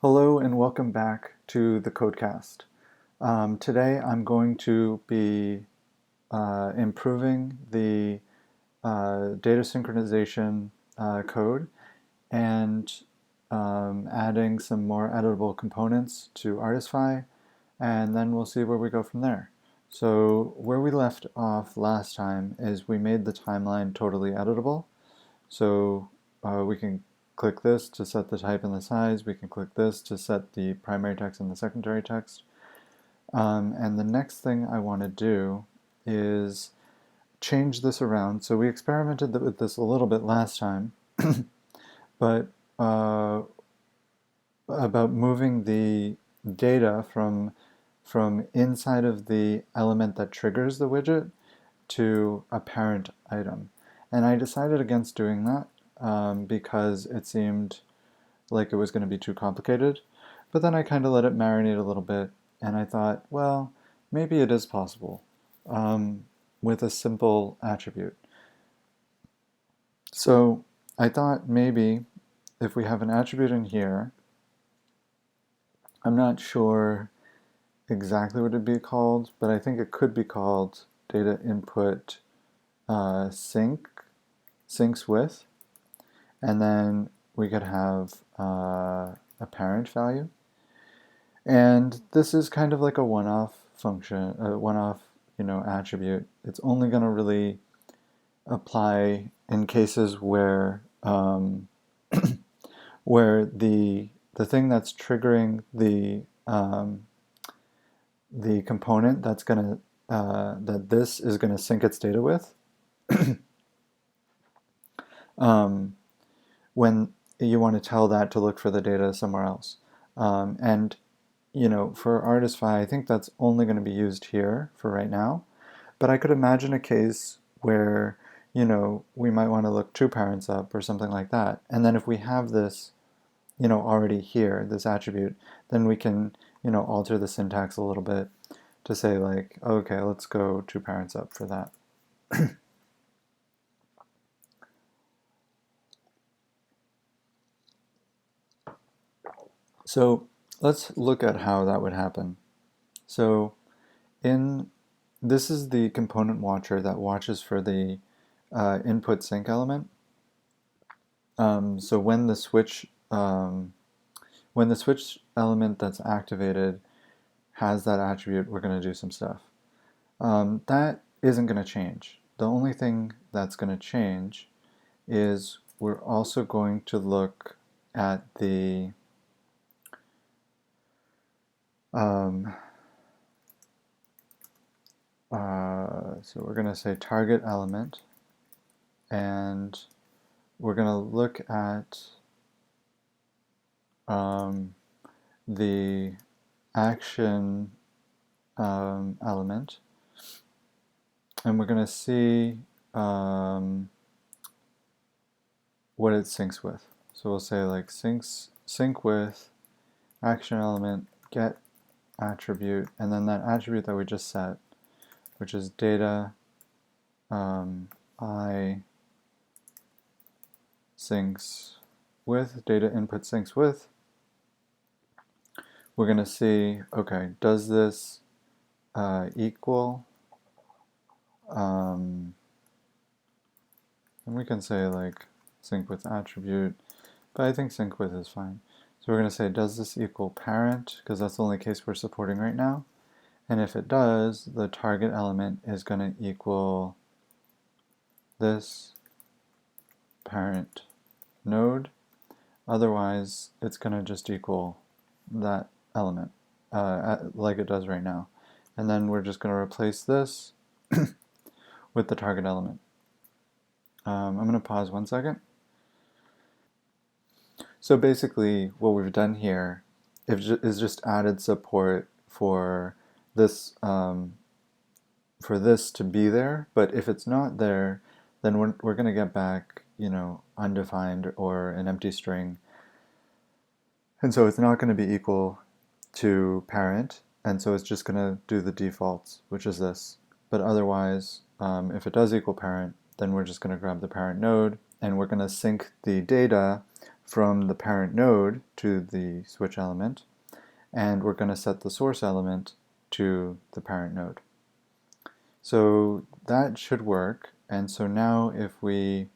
Hello and welcome back to the Codecast. Today I'm going to be improving the data synchronization code and adding some more editable components to Artisfy, and then we'll see where we go from there. So where we left off last time is we made the timeline totally editable. So we can click this to set the type and the size. We can click this to set the primary text and the secondary text. And the next thing I want to do is change this around. So we experimented with this a little bit last time, but about moving the data from inside of the element that triggers the widget to a parent item. And I decided against doing that because it seemed like it was going to be too complicated. But then I kind of let it marinate a little bit, and I thought, well, maybe it is possible with a simple attribute. So I thought maybe if we have an attribute in here, I'm not sure exactly what it'd be called, but I think it could be called data input syncs with, and then we could have a parent value. And this is kind of like a one-off function, a one-off attribute. It's only going to really apply in cases where where the thing that's triggering the component that's going to that this is going to sync its data with when you want to tell that to look for the data somewhere else. And for Artisfy, I think that's only going to be used here for right now. But I could imagine a case where we might want to look two parents up or something like that. And then if we have this already here, this attribute, then we can alter the syntax a little bit to say like, okay, let's go two parents up for that. So let's look at how that would happen. So this is the component watcher that watches for the input sync element. So when the switch element that's activated has that attribute, we're going to do some stuff. That isn't going to change. The only thing that's going to change is we're also going to look at the so we're going to say target element, and we're going to look at the action element, and we're going to see what it syncs with. So we'll say like sync with action element get attribute, and then that attribute that we just set, which is data I syncs with, data input syncs with. We're going to see, okay, does this equal, and we can say like sync with attribute, but I think sync with is fine. So we're going to say, does this equal parent, because that's the only case we're supporting right now. And if it does, the target element is going to equal this parent node. Otherwise, it's going to just equal that element, like it does right now. And then we're just going to replace this with the target element. I'm going to pause 1 second. So basically, what we've done here is just added support for this to be there, but if it's not there, then we're going to get back undefined or an empty string, and so it's not going to be equal to parent, and so it's just going to do the defaults, which is this. But otherwise, if it does equal parent, then we're just going to grab the parent node, and we're going to sync the data from the parent node to the switch element, and we're going to set the source element to the parent node. So that should work, and so now if we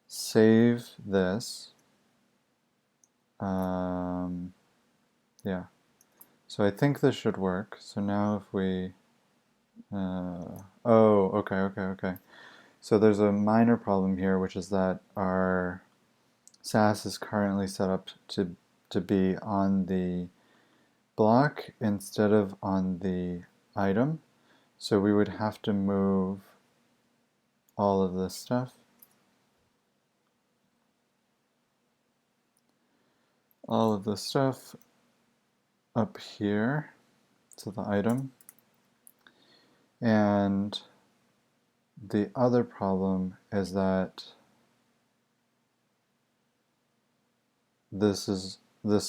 save this, yeah, so I think this should work. So now if we, oh, okay. So there's a minor problem here, which is that our SAS is currently set up to be on the block instead of on the item. So we would have to move all of this stuff. All of this stuff up here to the item. And the other problem is that this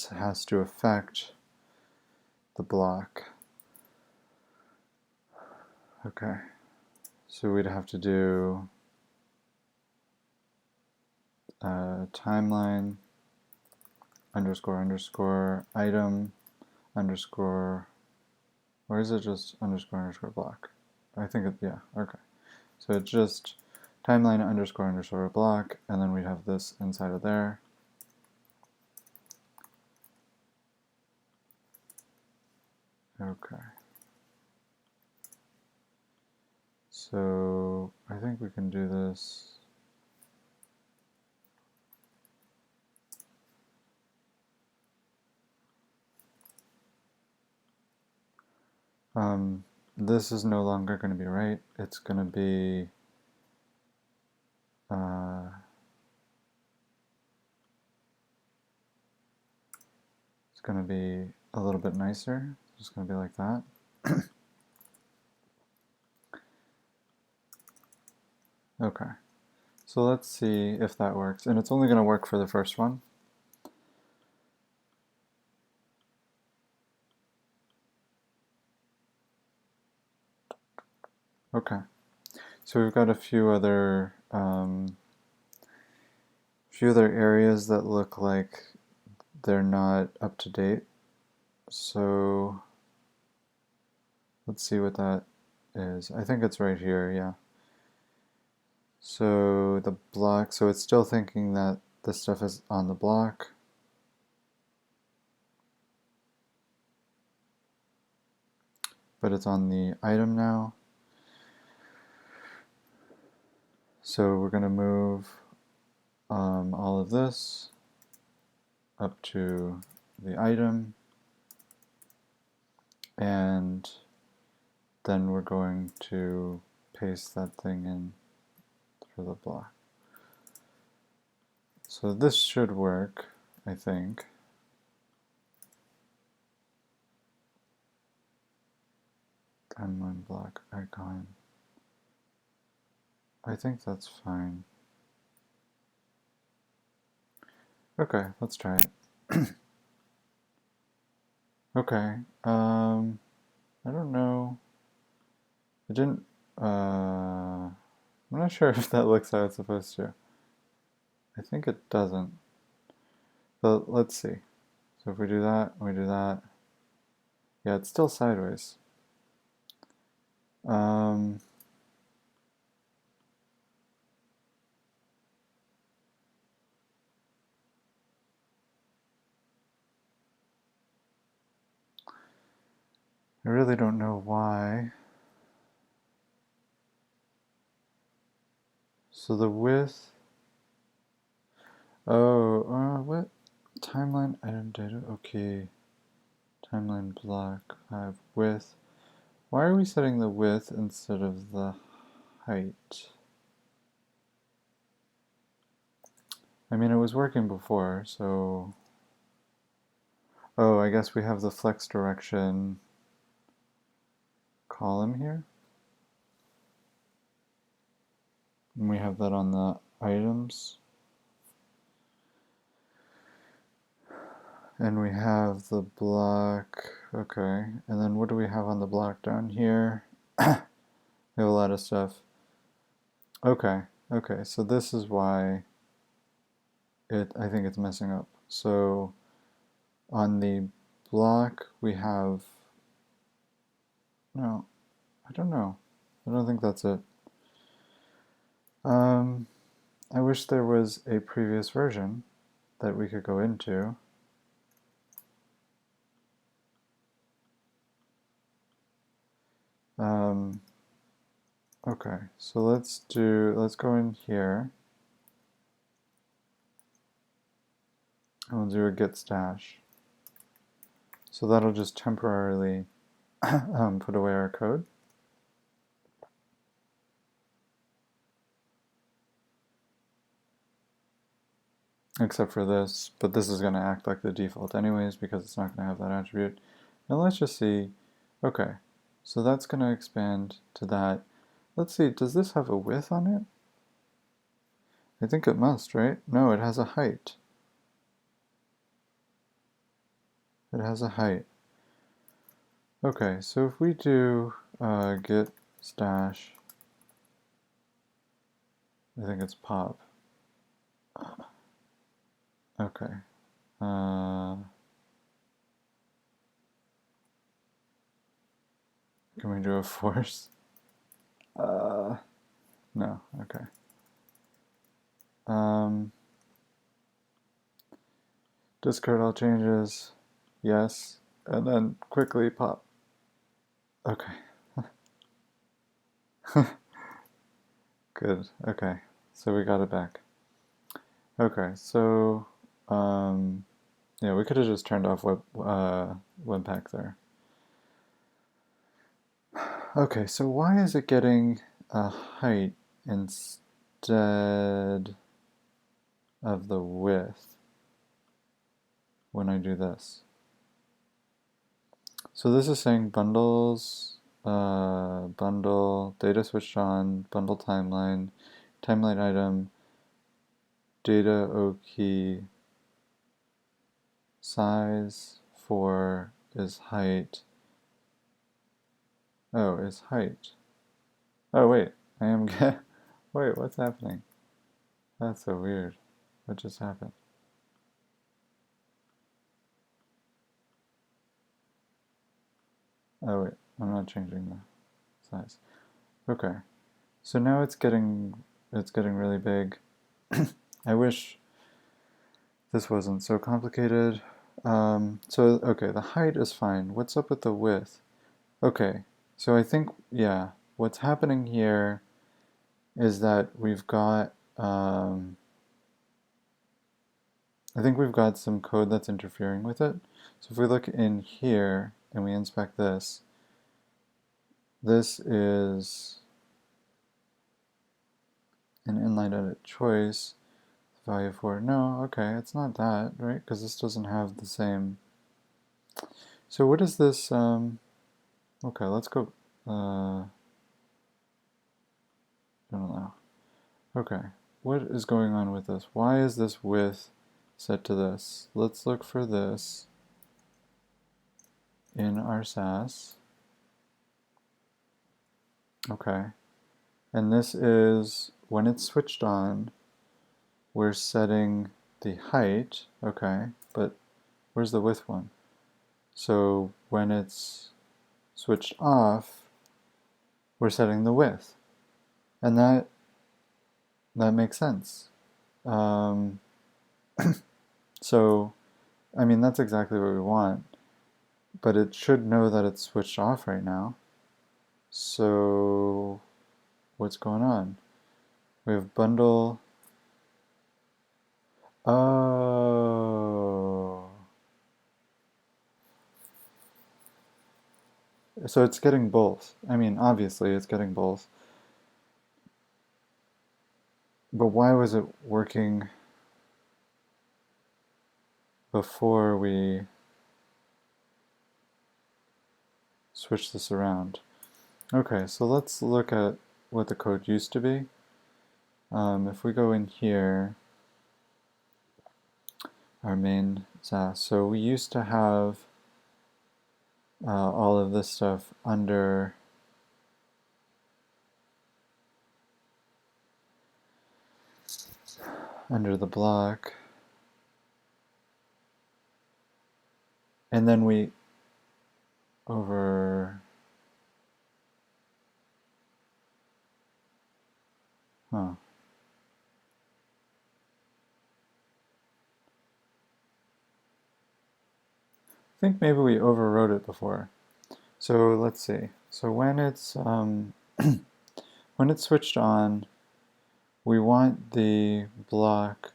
has to affect the block. Okay, so we'd have to do timeline __ item _ or is it just __ block? I think it, yeah, okay. So it's just timeline __ block, and then we have this inside of there. Okay. So I think we can do this. This is no longer going to be right. It's going to be it's going to be a little bit nicer. It's just going to be like that. Okay, so let's see if that works, and it's only going to work for the first one. Okay, so we've got a few other areas that look like they're not up to date. So let's see what that is. I think it's right here, yeah. So the block, so it's still thinking that this stuff is on the block. But it's on the item now. So we're going to move all of this up to the item, and then we're going to paste that thing in for the block. So this should work, I think. Timeline block icon. I think that's fine. Okay, let's try it. Okay, I don't know. It didn't, I'm not sure if that looks how it's supposed to. I think it doesn't. But let's see. So if we do that, we do that. Yeah, it's still sideways. I really don't know why. So the width, what? Timeline item data, okay. Timeline block 5 width. Why are we setting the width instead of the height? I mean, it was working before, so... Oh, I guess we have the flex direction column here. And we have that on the items. And we have the block, okay. And then what do we have on the block down here? We have a lot of stuff. Okay, so this is why I think it's messing up. So on the block we have, no, I don't know. I don't think that's it. I wish there was a previous version that we could go into. Okay, so let's go in here and we'll do a git stash. So that'll just temporarily put away our code. Except for this, but this is going to act like the default anyways because it's not going to have that attribute. Now let's just see, okay, so that's going to expand to that. Let's see, does this have a width on it? I think it must, right? No, it has a height. It has a height. Okay, so if we do git stash, I think it's pop. Okay. Can we do a force? No, okay. Discard all changes, yes, and then quickly pop. Okay. Good, okay, so we got it back. Okay, so, yeah, we could have just turned off Webpack there. Okay, so why is it getting a height instead of the width when I do this? So this is saying bundles, bundle, data switched on, bundle timeline, timeline item, data O key, size for is height. Oh, is height. Oh wait, I am wait, what's happening? That's so weird. What just happened? Oh wait, I'm not changing the size. Okay. So now it's getting really big. I wish this wasn't so complicated. So okay, the height is fine. What's up with the width? Okay, so I think, yeah, what's happening here is that we've got, I think we've got some code that's interfering with it. So if we look in here and we inspect this, this is an inline edit choice, value for, no, okay, it's not that, right? Because this doesn't have the same. So what is this, okay, let's go, I don't know. Okay, what is going on with this? Why is this width set to this? Let's look for this in our SAS. Okay, and this is, when it's switched on, we're setting the height, okay, but where's the width one? So when it's switched off, we're setting the width. And that makes sense. So, I mean, that's exactly what we want, but it should know that it's switched off right now. So, what's going on? We have bundle. Oh. So it's getting both. I mean, obviously it's getting both. But why was it working before we switch this around? Okay, so let's look at what the code used to be. If we go in here, our main SAS, so we used to have all of this stuff under the block. and then we over, huh. I think maybe we overwrote it before. So let's see. So when it's when it's switched on, we want the block.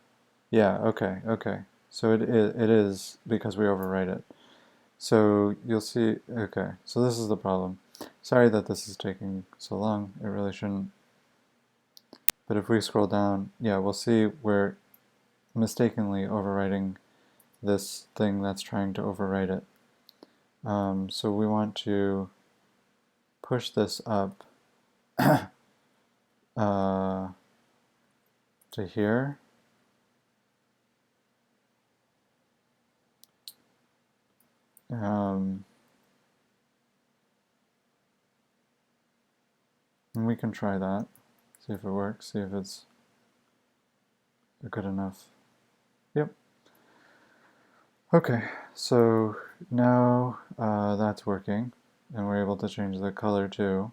Yeah. Okay. Okay. So it is because we overwrite it. So you'll see. Okay. So this is the problem. Sorry that this is taking so long. It really shouldn't. But if we scroll down, yeah, we'll see we're mistakenly overwriting this thing that's trying to overwrite it. So we want to push this up to here. And we can try that, see if it works, see if it's good enough. Yep. Okay, so now that's working, and we're able to change the color too.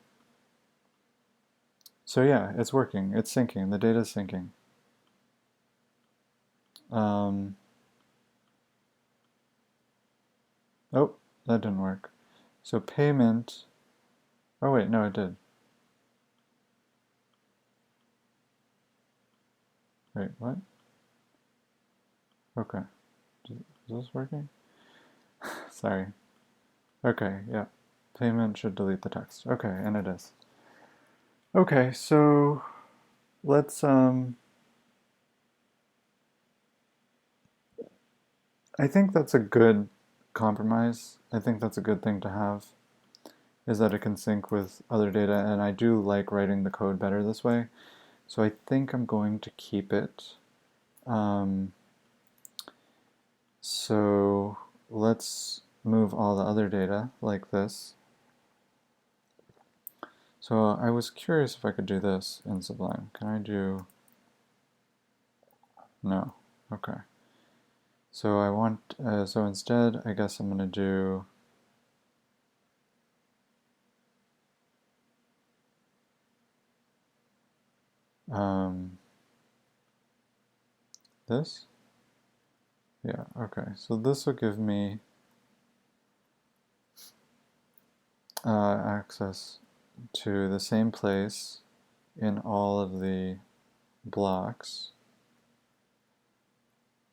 So yeah, it's working, it's syncing, the data is syncing. Oh, that didn't work. So payment, oh wait, no it did. Wait, what? Okay, is this working? Sorry. Okay, yeah. Payment should delete the text. Okay, and it is. Okay, so let's I think that's a good compromise. I think that's a good thing to have, is that it can sync with other data, and I do like writing the code better this way. So I think I'm going to keep it. So let's move all the other data like this. So I was curious if I could do this in Sublime. Can I do... No. Okay. So I want, so instead, I guess I'm going to do this. Yeah, okay. So this will give me access to the same place in all of the blocks.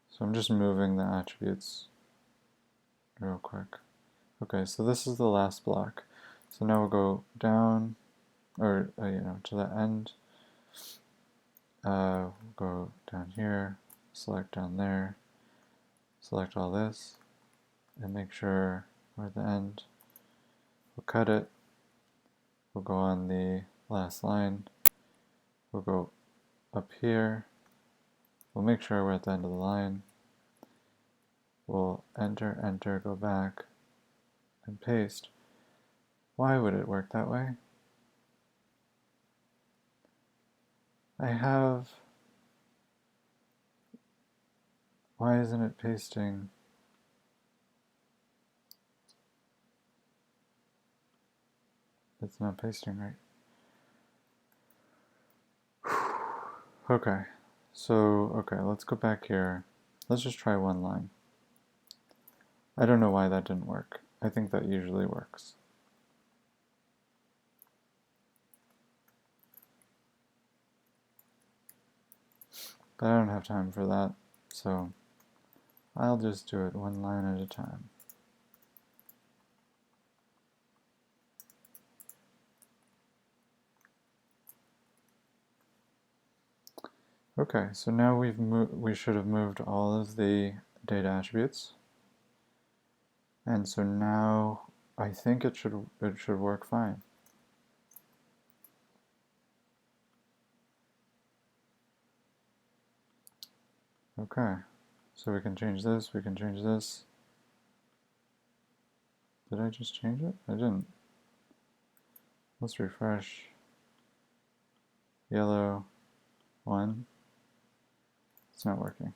So I'm just moving the attributes real quick. Okay, so this is the last block. So now we'll go down, or to the end. We'll go down here, select down there, select all this, and make sure we're at the end. We'll cut it. We'll go on the last line. We'll go up here. We'll make sure we're at the end of the line. We'll enter, enter, go back, and paste. Why would it work that way? I have... Why isn't it pasting? It's not pasting right. Okay, so, let's go back here. Let's just try one line. I don't know why that didn't work. I think that usually works. But I don't have time for that, so I'll just do it one line at a time. Okay, so now we should have moved all of the data attributes. And so now I think it should work fine. Okay, so we can change this, we can change this. Did I just change it? I didn't. Let's refresh. Yellow, 1. It's not working.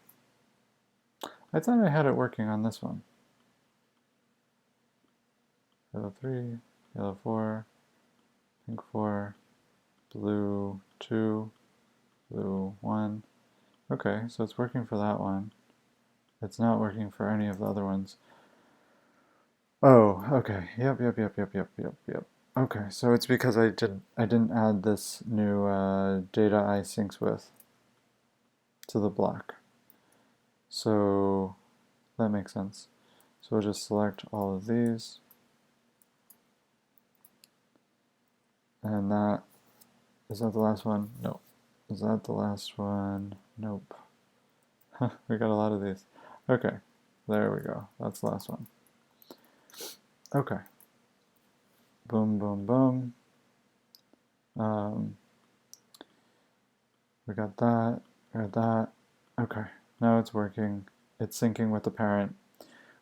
I thought I had it working on this one. yellow 3, yellow 4, pink 4, blue 2, blue 1. Okay, so it's working for that one. It's not working for any of the other ones. Oh, okay. Yep. Okay, so it's because I didn't add this new data I syncs with to the block. So that makes sense. So we'll just select all of these. And is that the last one? Nope. Is that the last one? Nope. We got a lot of these. Okay, there we go. That's the last one. Okay. Boom, boom, boom. We got that. We got that. Okay, now it's working. It's syncing with the parent.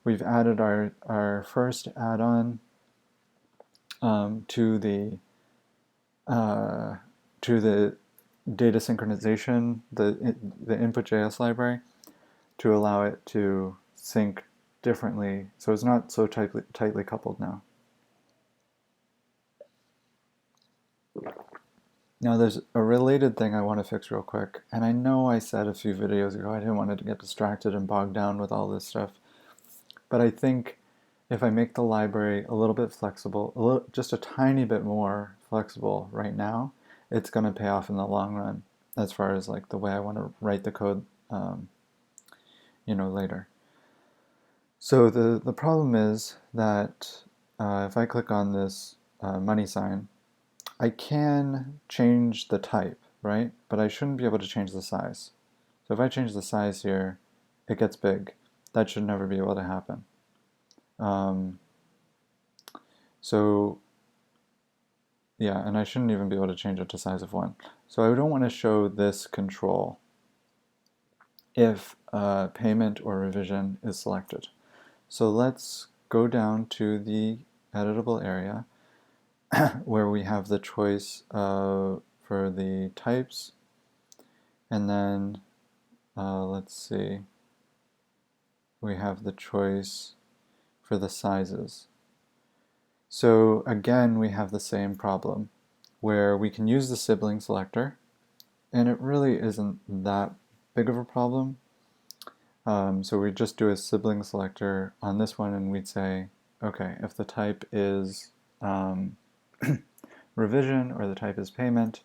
We've added our first add-on to the data synchronization, the input.js library, to allow it to sync differently, so it's not so tightly coupled now. Now there's a related thing I want to fix real quick, and I know I said a few videos ago I didn't want to get distracted and bogged down with all this stuff, but I think if I make the library a little bit flexible, just a tiny bit more flexible right now, it's going to pay off in the long run as far as like the way I want to write the code, later. So the problem is that if I click on this money sign, I can change the type, right? But I shouldn't be able to change the size. So if I change the size here, it gets big. That should never be able to happen. So yeah, and I shouldn't even be able to change it to size of 1. So I don't want to show this control if payment or revision is selected. So let's go down to the editable area where we have the choice for the types, and then let's see, we have the choice for the sizes. So again, we have the same problem where we can use the sibling selector, and it really isn't that big of a problem. So we just do a sibling selector on this one, and we'd say, okay, if the type is revision or the type is payment,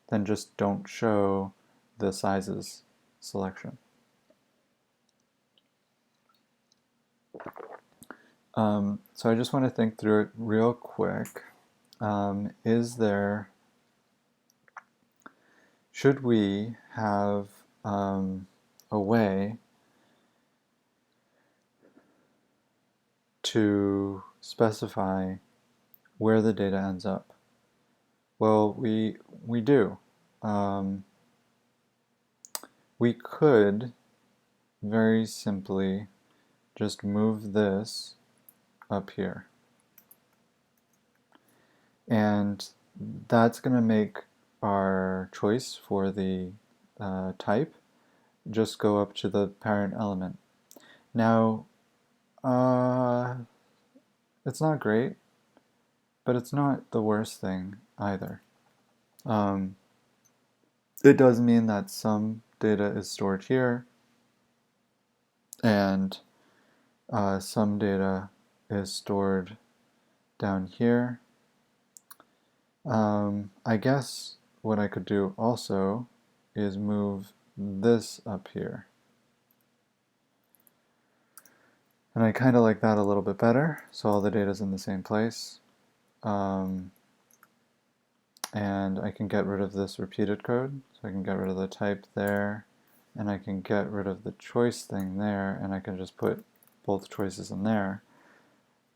then just don't show the sizes selection. So I just want to think through it real quick. Should we have a way to specify where the data ends up? Well, we do. We could very simply just move this up here. And that's going to make our choice for the type just go up to the parent element. Now, it's not great, but it's not the worst thing either. It does mean that some data is stored here, and some data is stored down here. I guess what I could do also is move this up here. And I kind of like that a little bit better, so all the data is in the same place. And I can get rid of this repeated code, so I can get rid of the type there, and I can get rid of the choice thing there, and I can just put both choices in there.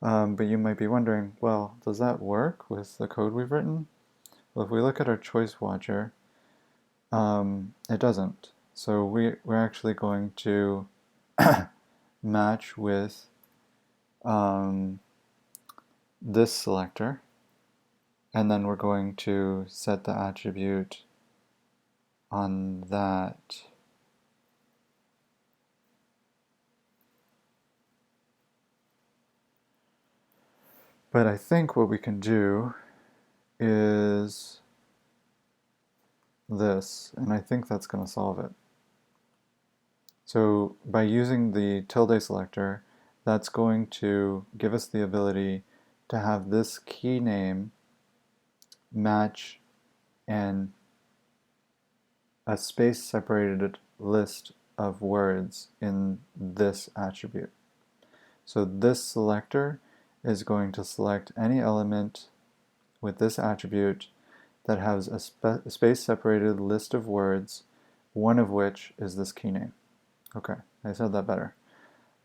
But you might be wondering, well, does that work with the code we've written? Well, if we look at our choice watcher, it doesn't. So we're actually going to match with this selector, and then we're going to set the attribute on that. But I think what we can do is this, and I think that's going to solve it. So by using the tilde selector, that's going to give us the ability to have this key name match and a space-separated list of words in this attribute. So this selector is going to select any element with this attribute that has a space-separated list of words, one of which is this key name. Okay, I said that better.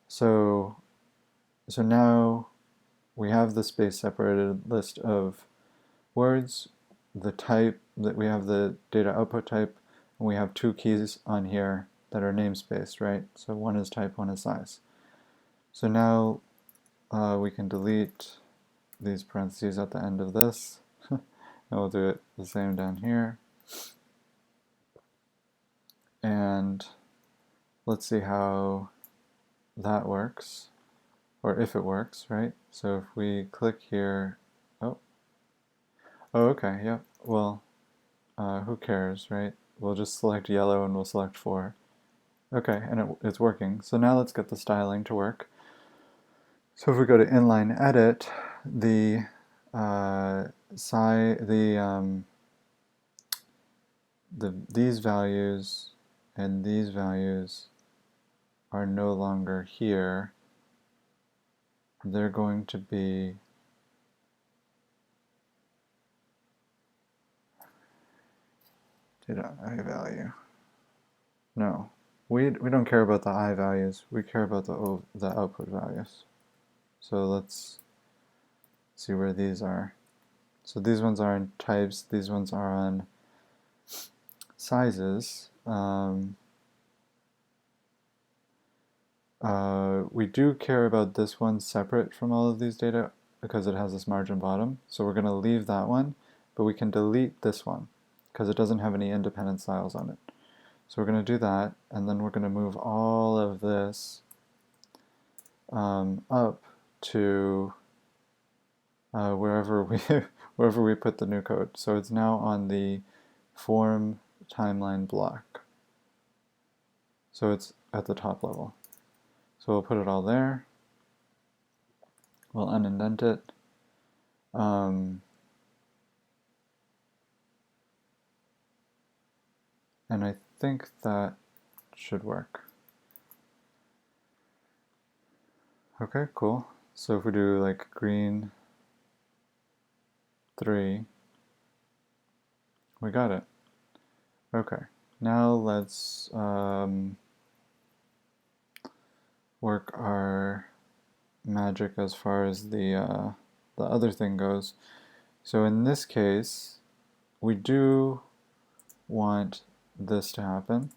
So now we have the space-separated list of words, the type, that we have the data output type, and we have two keys on here that are namespaced, right? So one is type, one is size. So now we can delete these parentheses at the end of this, and we'll do it the same down here. And let's see how that works, or if it works, right? So if we click here, oh, okay, yeah, well, who cares, right? We'll just select yellow and we'll select 4. Okay, and it's working. So now let's get the styling to work. So if we go to inline edit, these values and these values are no longer here. They're going to be data I value. No, we don't care about the I values. We care about the output values. So let's see where these are. So these ones are on types. These ones are on sizes. We do care about this one separate from all of these data because it has this margin bottom. So we're going to leave that one, but we can delete this one because it doesn't have any independent styles on it. So we're going to do that, and then we're going to move all of this up to wherever we put the new code. So it's now on the form timeline block. So it's at the top level. So we'll put it all there. We'll unindent it. And I think that should work. Okay, cool. So if we do like green 3, we got it. Okay, now let's work our magic as far as the other thing goes. So in this case, we do want this to happen,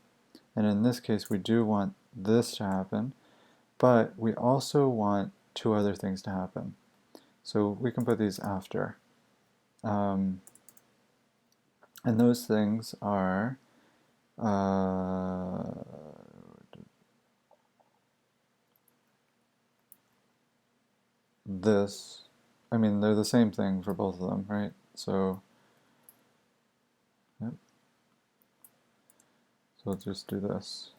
and in this case we do want this to happen, but we also want 2 other things to happen. So we can put these after. And those things are this. I mean, they're the same thing for both of them, right? So, yep. So let's just do this.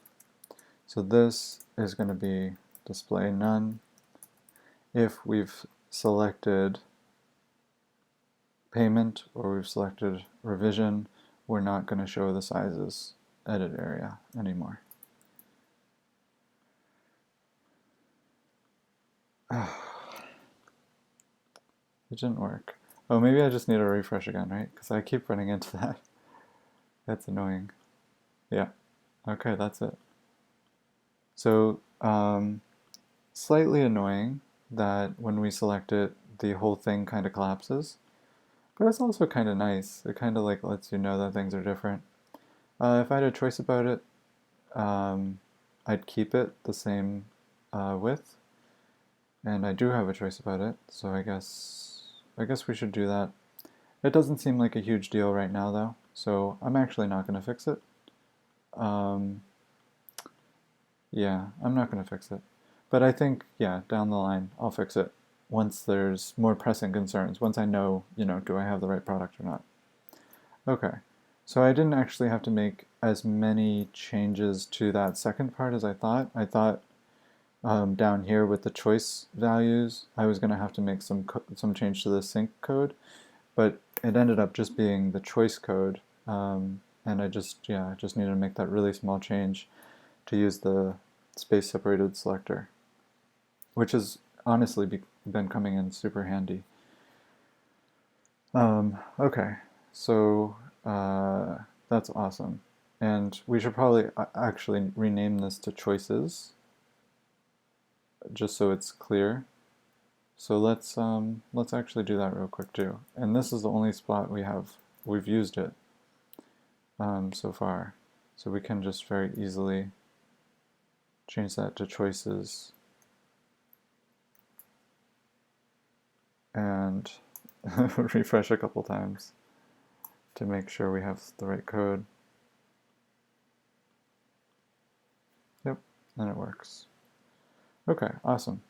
So this is going to be display none. If we've selected payment or we've selected revision, we're not going to show the sizes edit area anymore. It didn't work. Oh, maybe I just need to refresh again, right? Because I keep running into that. That's annoying. Yeah. Okay, that's it. So, slightly annoying that when we select it, the whole thing kind of collapses. But it's also kind of nice. It kind of like lets you know that things are different. If I had a choice about it, I'd keep it the same width. And I do have a choice about it, so I guess we should do that. It doesn't seem like a huge deal right now though, so I'm actually not going to fix it. Yeah, I'm not going to fix it. But I think, yeah, down the line, I'll fix it. once there's more pressing concerns, once I know, do I have the right product or not. Okay, so I didn't actually have to make as many changes to that second part as I thought. I thought down here with the choice values, I was going to have to make some change to the sync code, but it ended up just being the choice code, and I just needed to make that really small change to use the space-separated selector, which has honestly been coming in super handy. Okay, so that's awesome. And we should probably actually rename this to choices, just so it's clear. So let's actually do that real quick too. And this is the only spot we've used it so far. So we can just very easily change that to choices and refresh a couple times to make sure we have the right code. Yep, and it works. Okay, awesome.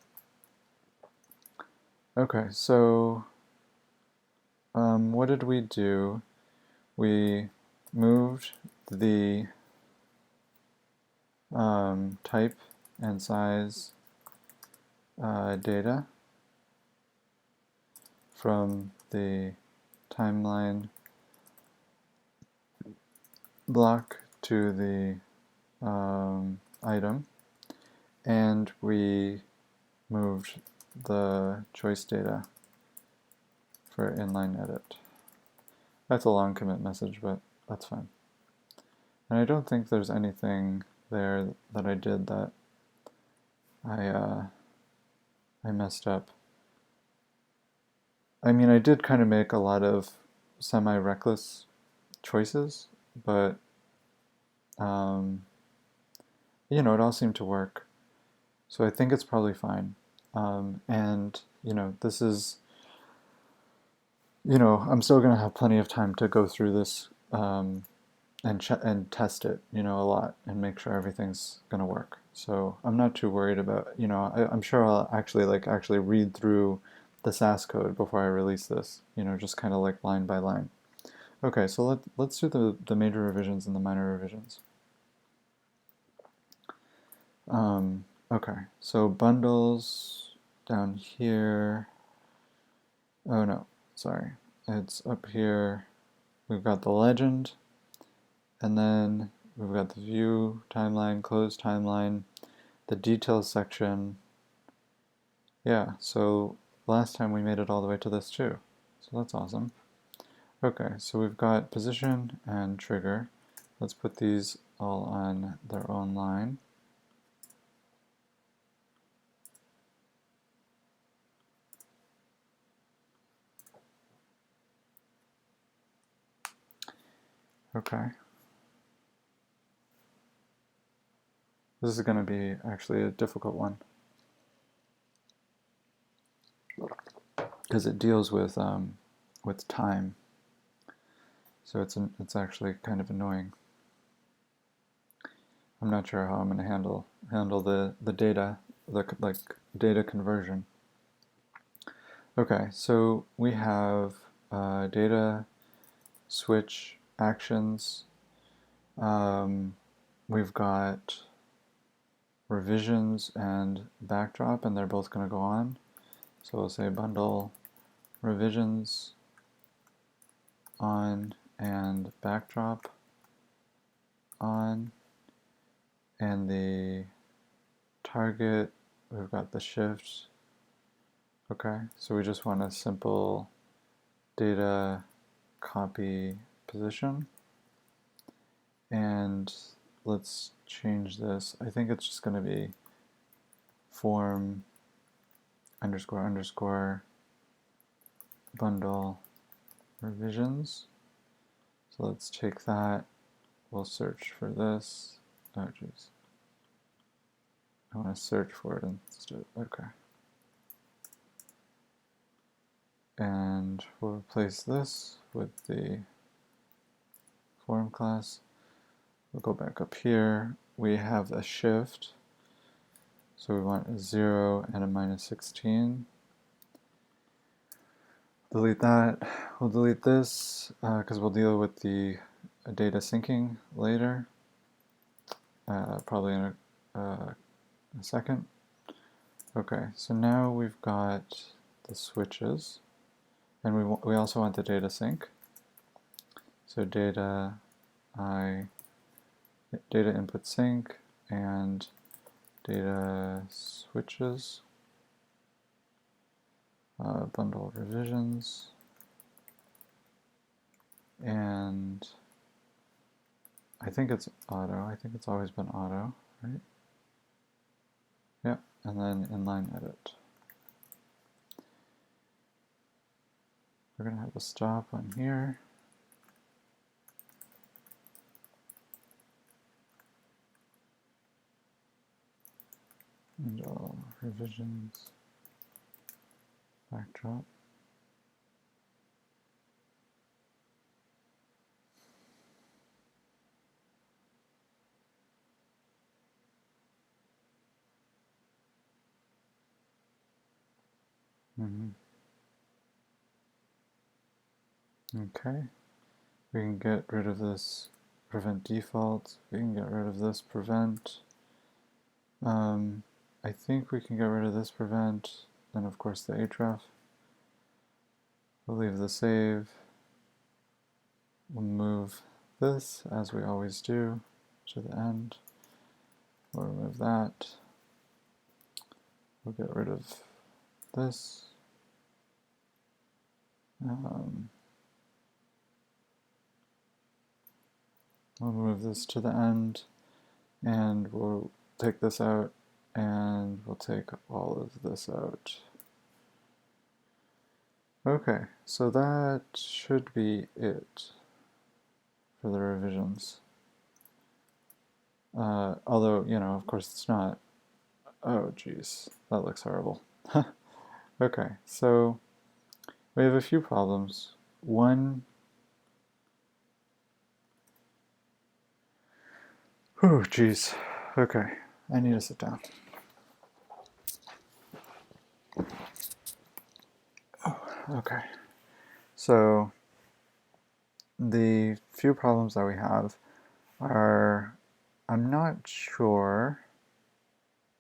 Okay, so what did we do? We moved the type and size data from the timeline block to the item, and we moved the choice data for inline edit. That's a long commit message, but that's fine. And I don't think there's anything there that I did that I messed up. I mean, I did kind of make a lot of semi-reckless choices, but it all seemed to work. So I think it's probably fine. And this is, I'm still going to have plenty of time to go through this and test it, a lot and make sure everything's going to work. So I'm not too worried about, I'm sure I'll actually read through the SAS code before I release this, just kind of like line by line. Okay, so let's do the major revisions and the minor revisions. Okay, so bundles down here. Oh no, sorry. It's up here. We've got the legend, and then we've got the view timeline, close timeline, the details section. Yeah, so last time we made it all the way to this too. So that's awesome. Okay, so we've got position and trigger. Let's put these all on their own line. Okay. This is going to be actually a difficult one because it deals with time. So it's actually kind of annoying. I'm not sure how I'm going to handle the data, like data conversion. Okay, so we have data switch actions. We've got revisions and backdrop, and they're both going to go on. So we'll say bundle revisions on and backdrop on. And the target, we've got the shift. Okay, so we just want a simple data copy position. And let's change this. I think it's just going to be form underscore underscore bundle revisions. So let's take that. We'll search for this. Oh, geez. I want to search for it instead. Okay. And we'll replace this with the form class. We'll go back up here. We have a shift. So we want a 0 and a -16. delete that. We'll delete this because we'll deal with the data syncing later, probably in a second. Okay, so now we've got the switches, and we also want the data sync. So data input sync and data switches, bundle revisions, and I think it's auto. I think it's always been auto, right? Yep, and then inline edit. We're going to have a stop on here. And all revisions, backdrop. Okay, we can get rid of this prevent default. We can get rid of this prevent. I think we can get rid of this prevent, then of course the href. We'll leave the save. We'll move this, as we always do, to the end. We'll remove that. We'll get rid of this. We'll move this to the end, and we'll take this out, and we'll take all of this out. Okay, so that should be it for the revisions. Although, you know, of course it's not. Oh, geez, that looks horrible. Okay, so we have a few problems. One, oh, geez. Okay, I need to sit down. Oh, okay. So the few problems that we have are, I'm not sure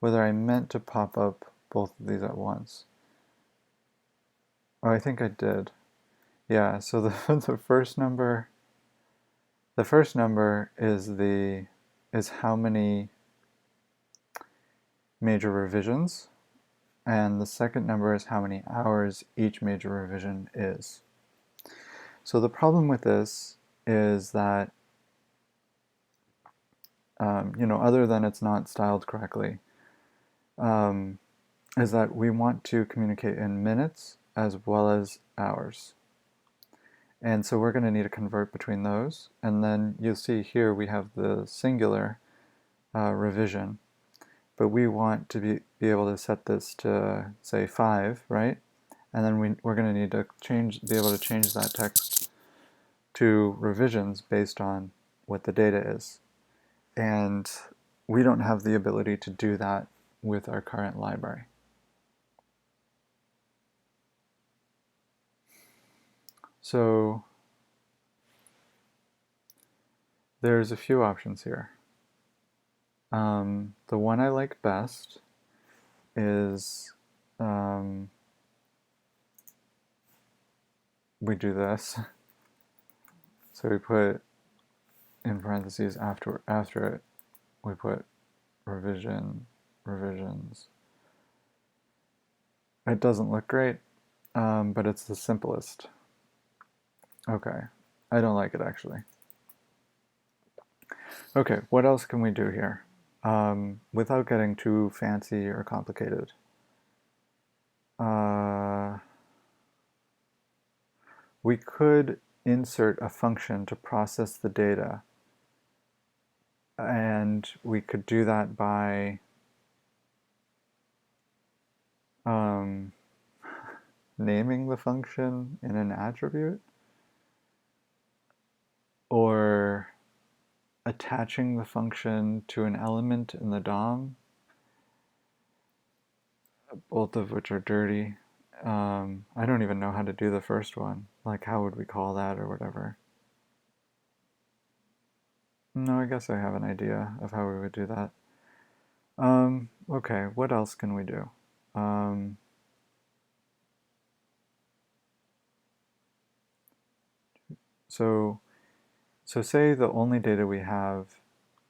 whether I meant to pop up both of these at once. Oh, I think I did. Yeah, so the first number is how many major revisions, and the second number is how many hours each major revision is. So the problem with this is that you know, other than it's not styled correctly, is that we want to communicate in minutes as well as hours. And so we're going to need to convert between those. And then you'll see here we have the singular revision. But we want to be able to set this to, say, 5, right? And then we're going to need to be able to change that text to revisions based on what the data is. And we don't have the ability to do that with our current library. So there's a few options here. The one I like best is we do this. So we put in parentheses after it, we put revisions. It doesn't look great, but it's the simplest. Okay, I don't like it actually. Okay, what else can we do here? Without getting too fancy or complicated. We could insert a function to process the data, and we could do that by naming the function in an attribute, or attaching the function to an element in the DOM, both of which are dirty. I don't even know how to do the first one. Like, how would we call that or whatever? No, I guess I have an idea of how we would do that. Okay, what else can we do? So say the only data we have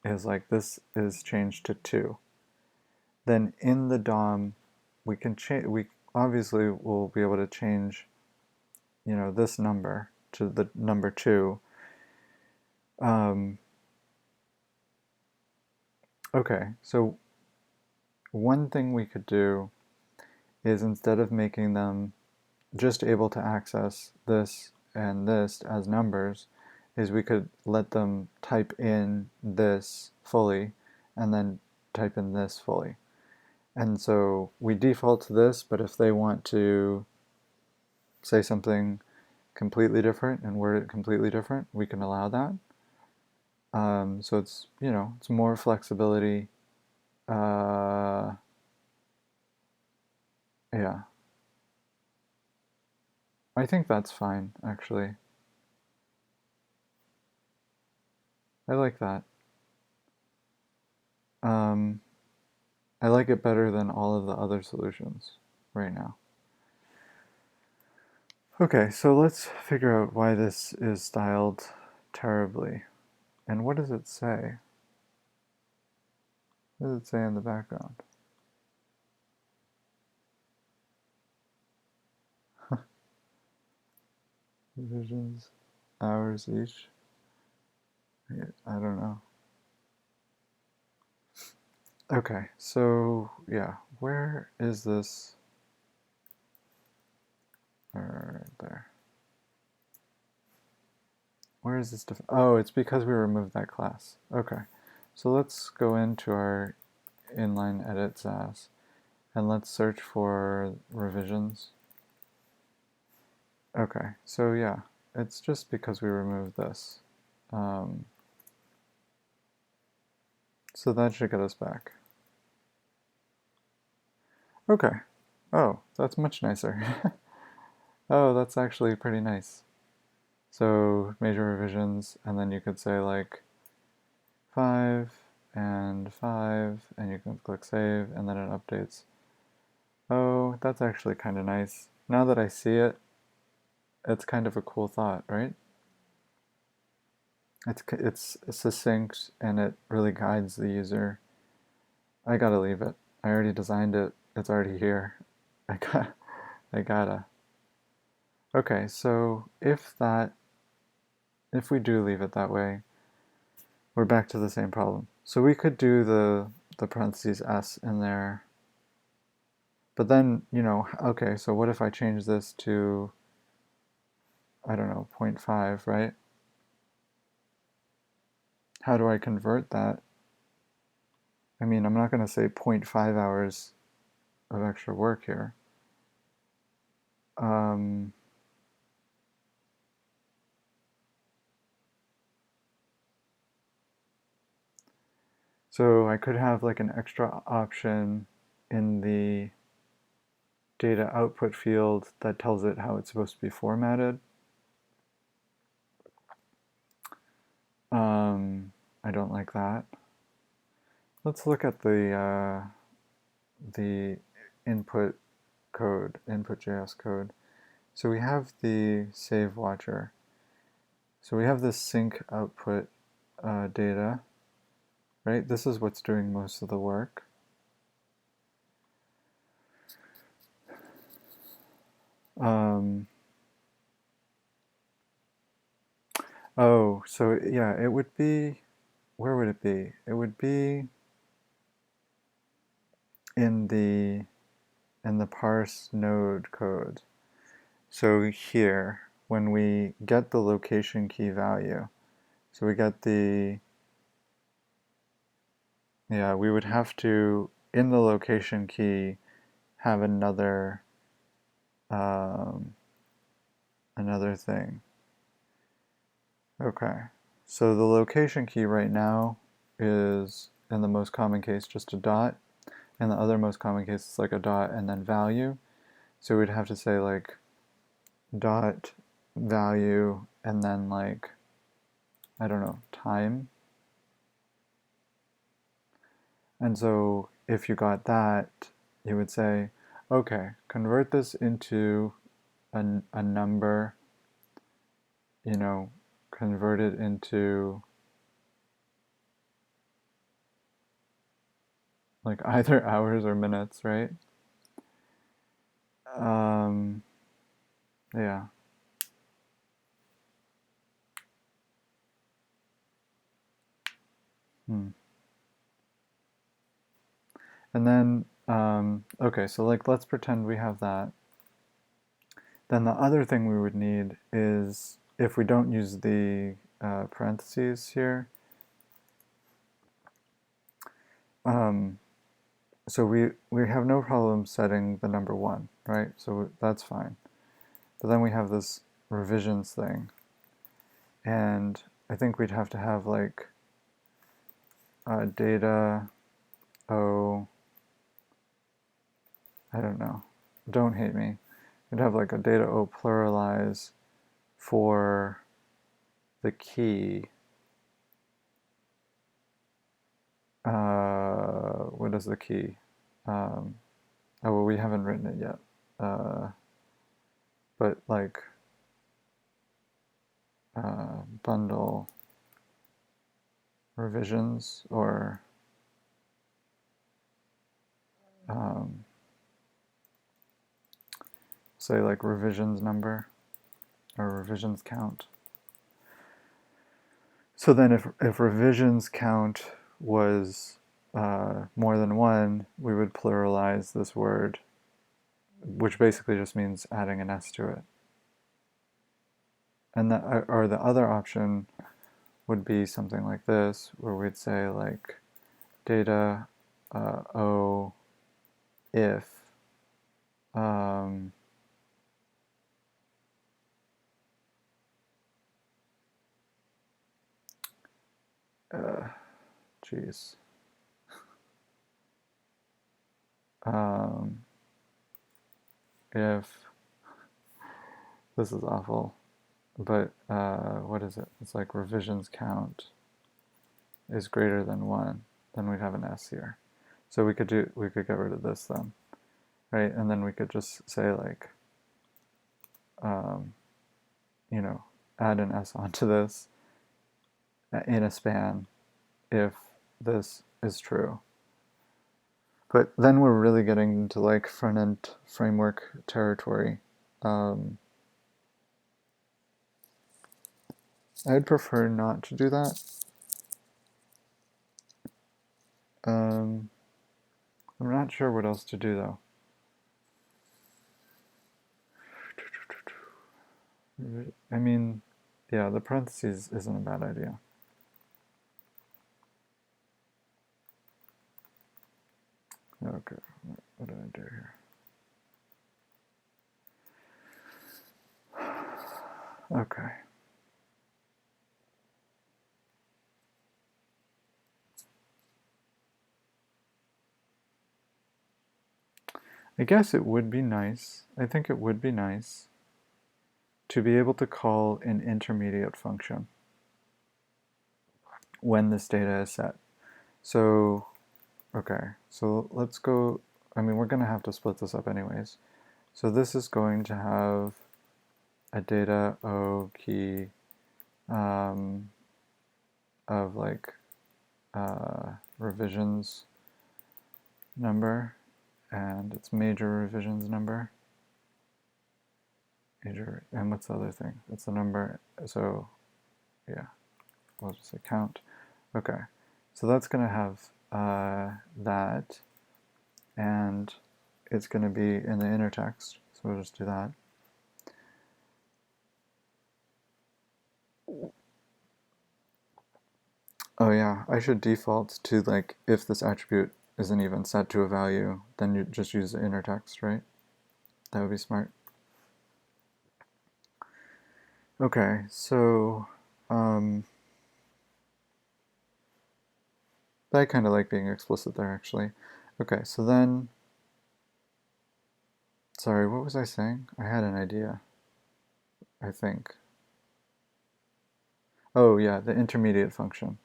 is like this is changed to 2. Then in the DOM, we can change. We obviously will be able to change, this number to the number 2. Okay, so one thing we could do is instead of making them just able to access this and this as numbers, is we could let them type in this fully and then type in this fully. And so we default to this, but if they want to say something completely different and word it completely different, we can allow that. So it's, it's more flexibility. Yeah. I think that's fine, actually. I like that. I like it better than all of the other solutions right now. Okay, so let's figure out why this is styled terribly. And what does it say? What does it say in the background? Revisions, hours each. I don't know. Okay, so yeah, where is this? Right there. Where is this? Oh, it's because we removed that class. Okay, so let's go into our inline edit Sass and let's search for revisions. Okay, so yeah, it's just because we removed this. So that should get us back. Okay. Oh, that's much nicer. Oh, that's actually pretty nice. So major revisions, and then you could say like 5 and 5, and you can click save, and then it updates. Oh, that's actually kind of nice. Now that I see it, it's kind of a cool thought, right? It's succinct, and it really guides the user. I gotta leave it. I already designed it. It's already here. I gotta. Okay, so if we do leave it that way, we're back to the same problem. So we could do the parentheses s in there, but then, okay, so what if I change this to, I don't know, 0.5, right? How do I convert that? I mean, I'm not going to say 0.5 hours of extra work here. So I could have like an extra option in the data output field that tells it how it's supposed to be formatted. I don't like that. Let's look at the input code, input.js code. So we have the save watcher. So we have this sync output data, right? This is what's doing most of the work. Oh, so yeah, it would be, where would it be? It would be in the parse node code. So here, when we get the location key value, so we get yeah, we would have to, in the location key, have another thing. Okay, so the location key right now is, in the most common case, just a dot. In the other most common case, it's like a dot and then value. So we'd have to say like dot value and then like, I don't know, time. And so if you got that, you would say, okay, convert this into a number, you know, convert it into like either hours or minutes, right? Yeah. And then, okay, so like let's pretend we have that. Then the other thing we would need is, if we don't use the parentheses here, so we have no problem setting the number 1, right? So that's fine. But then we have this revisions thing. And I think we'd have to have like data O, I don't know, don't hate me. We'd have like a data O pluralize for the key. What is the key? Oh, well, we haven't written it yet. But like bundle revisions, or say like revisions number or revisions count. So then if revisions count was more than 1, we would pluralize this word, which basically just means adding an S to it. And that, or the other option would be something like this, where we'd say like data O if geez. If, this is awful, but what is it? It's like revisions count is greater than 1, then we'd have an S here. So we could get rid of this then, right? And then we could just say like, you know, add an S onto this in a span if this is true. But then we're really getting into like front-end framework territory. I'd prefer not to do that. I'm not sure what else to do though. I mean, yeah, the parentheses isn't a bad idea. Okay, what did I do here? Okay. I guess it would be nice, I think it would be nice to be able to call an intermediate function when this data is set. So, okay, so let's go, I mean, we're going to have to split this up anyways. So this is going to have a data O key of like revisions number, and it's major revisions number. Major, and what's the other thing? It's the number, so yeah, we'll just say count. Okay, so that's going to have that, and it's going to be in the inner text, so we'll just do that. Oh yeah, I should default to like, if this attribute isn't even set to a value, then you just use the inner text, right? That would be smart. Okay, so I kind of like being explicit there, actually. Okay, so then Sorry, what was I saying? I had an idea, I think. Oh yeah, the intermediate function.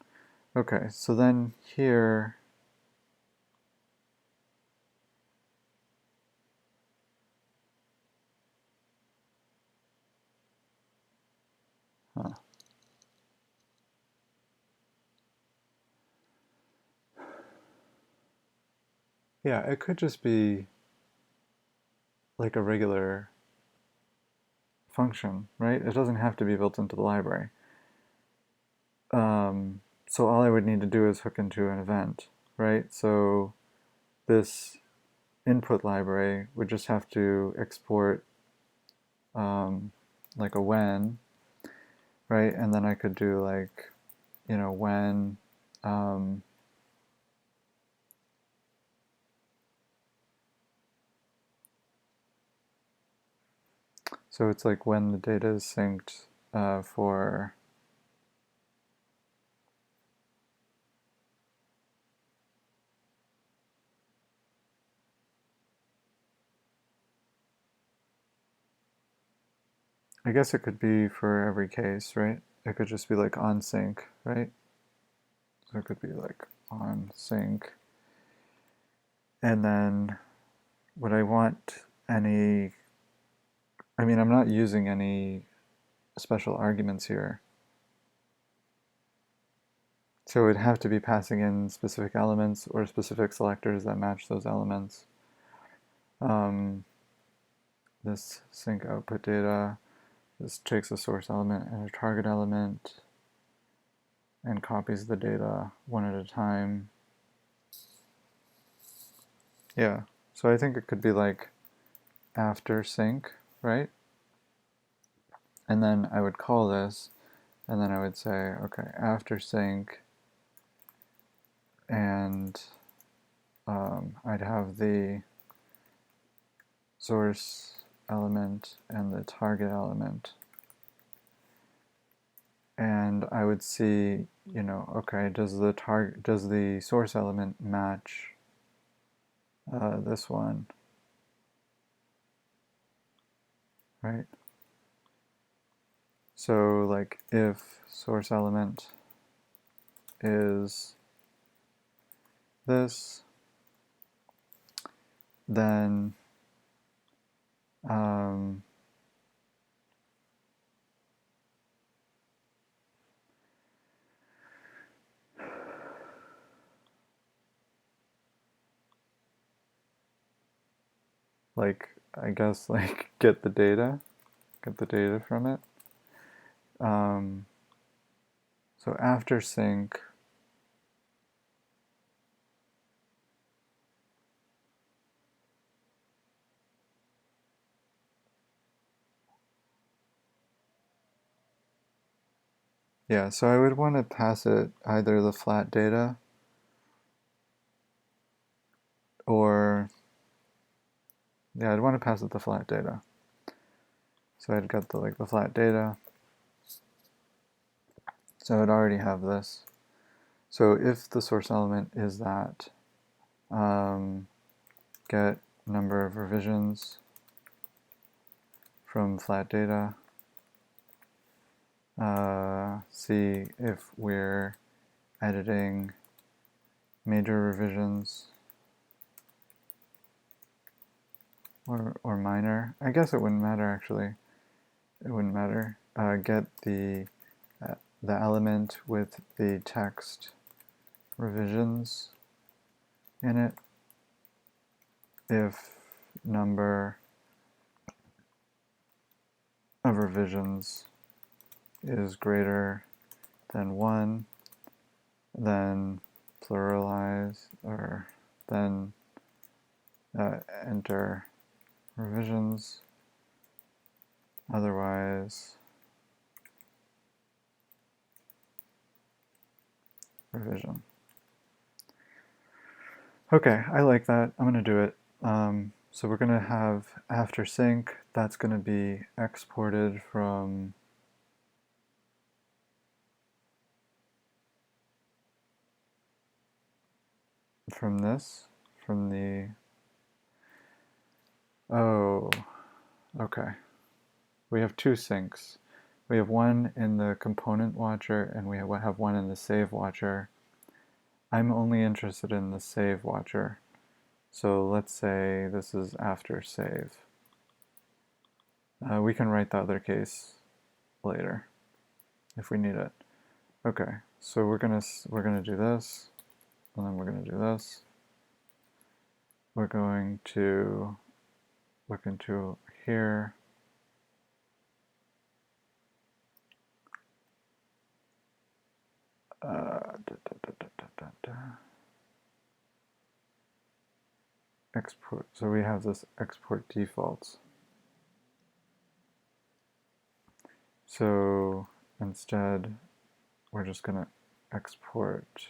Okay, so then here, huh. Yeah, it could just be like a regular function, right? It doesn't have to be built into the library. So all I would need to do is hook into an event, right? So this input library would just have to export like a when, right? And then I could do like, when, so it's like when the data is synced for, I guess it could be for every case, right? It could just be like on sync, right? So it could be like on sync. And then would I want any, I mean, I'm not using any special arguments here. So it'd have to be passing in specific elements or specific selectors that match those elements. This sync output data, this takes a source element and a target element and copies the data one at a time. Yeah, so I think it could be like after sync, right? And then I would call this, and then I would say, okay, after sync, and I'd have the source element and the target element. And I would see, okay, does the source element match this one, right? So like if source element is this, then like I guess like get the data from it. So after sync, yeah, so I would want to pass it either the flat data or, yeah, I'd want to pass it the flat data. So I'd get the flat data. So I'd already have this. So if the source element is that, get number of revisions from flat data, see if we're editing major revisions or minor. I guess it wouldn't matter actually. It wouldn't matter. Get the element with the text revisions in it if number of revisions is greater than 1, then pluralize, or then enter revisions, otherwise revision. Okay, I like that. I'm going to do it. So we're going to have after sync, that's going to be exported from this, from the Oh, okay. We have two syncs. We have one in the component watcher and we have one in the save watcher. I'm only interested in the save watcher. So let's say this is after save. We can write the other case later if we need it. Okay, so we're gonna do this, and then we're gonna do this. We're going to look into here. Export. So we have this export defaults. So instead, we're just going to export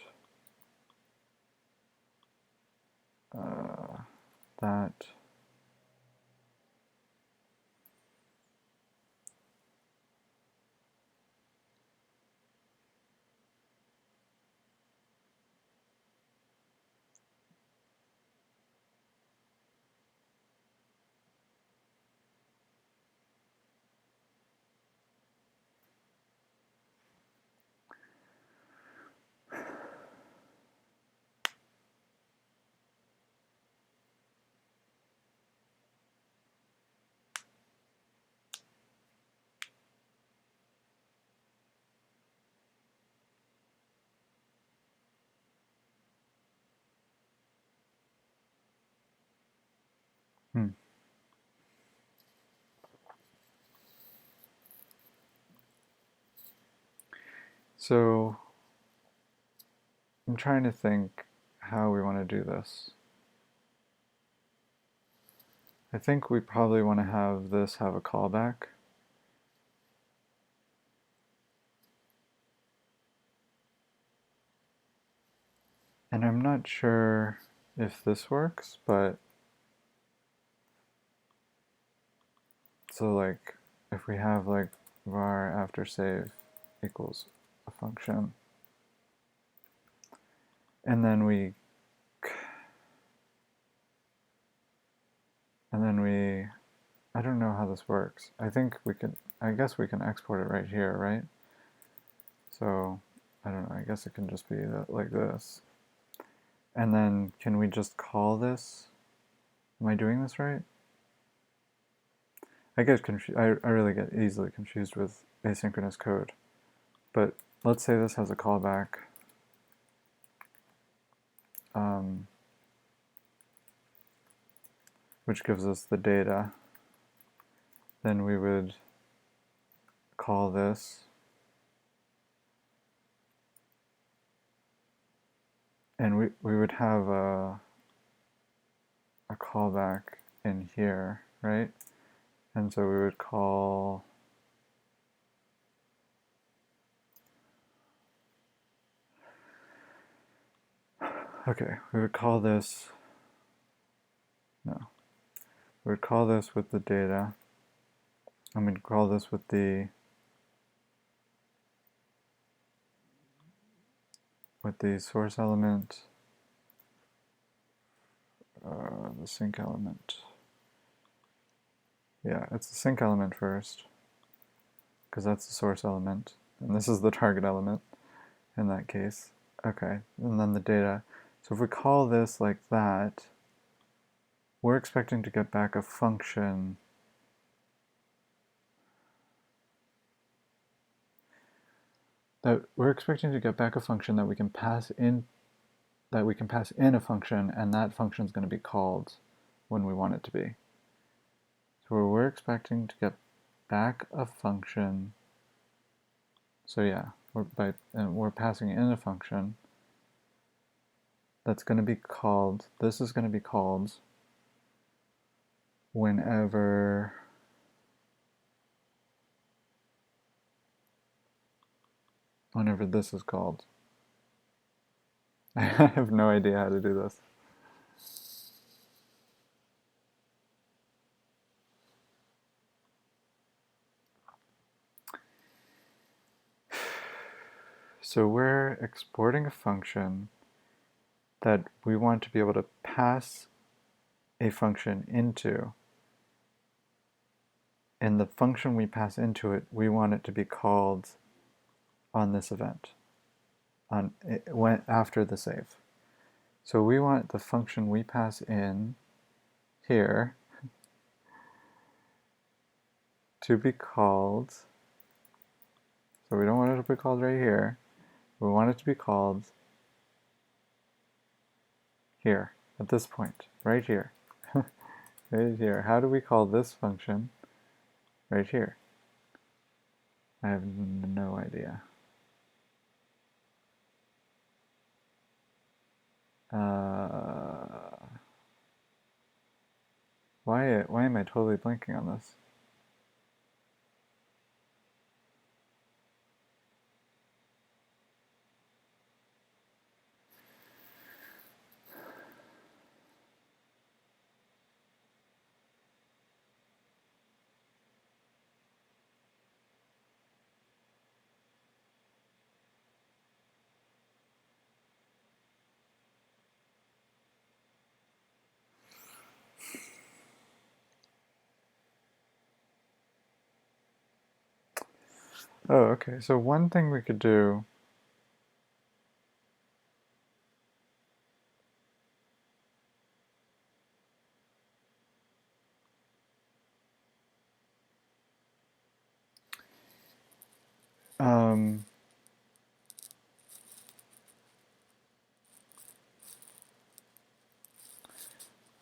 that. So I'm trying to think how we want to do this. I think we probably want to have this have a callback. And I'm not sure if this works, but so like if we have like var after save equals a function, and then we I don't know how this works. I think we can, I guess we can export it right here, right? So I don't know, I guess it can just be like this. And then can we just call this? Am I doing this right? I get confused. I really get easily confused with asynchronous code. But let's say this has a callback. Which gives us the data. Then we would call this. And we would have a callback in here, right? And so we would call we would call this, no, we would call this with the data, and we'd call this with the source element, the sync element. Yeah, it's the sync element first, because that's the source element, and this is the target element in that case. Okay, and then the data. So if we call this like that, we're expecting to get back a function that we can pass in a function, and that function is going to be called when we want it to be. So we're expecting to get back a function. So yeah, we're passing in a function that's going to be called. This is going to be called whenever this is called. I have no idea how to do this. So we're exporting a function that we want to be able to pass a function into. in the function we pass into it, we want it to be called on this event, on it went after the save. So we want the function we pass in here to be called, so we don't want it to be called right here, we want it to be called here, at this point, right here. Right here. How do we call this function right here? I have no idea. Why am I totally blanking on this? Oh, okay. So one thing we could do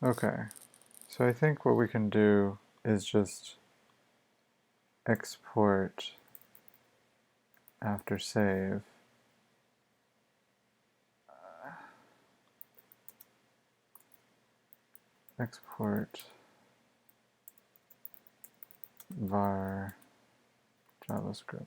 okay. So I think what we can do is just export after save. Export var JavaScript.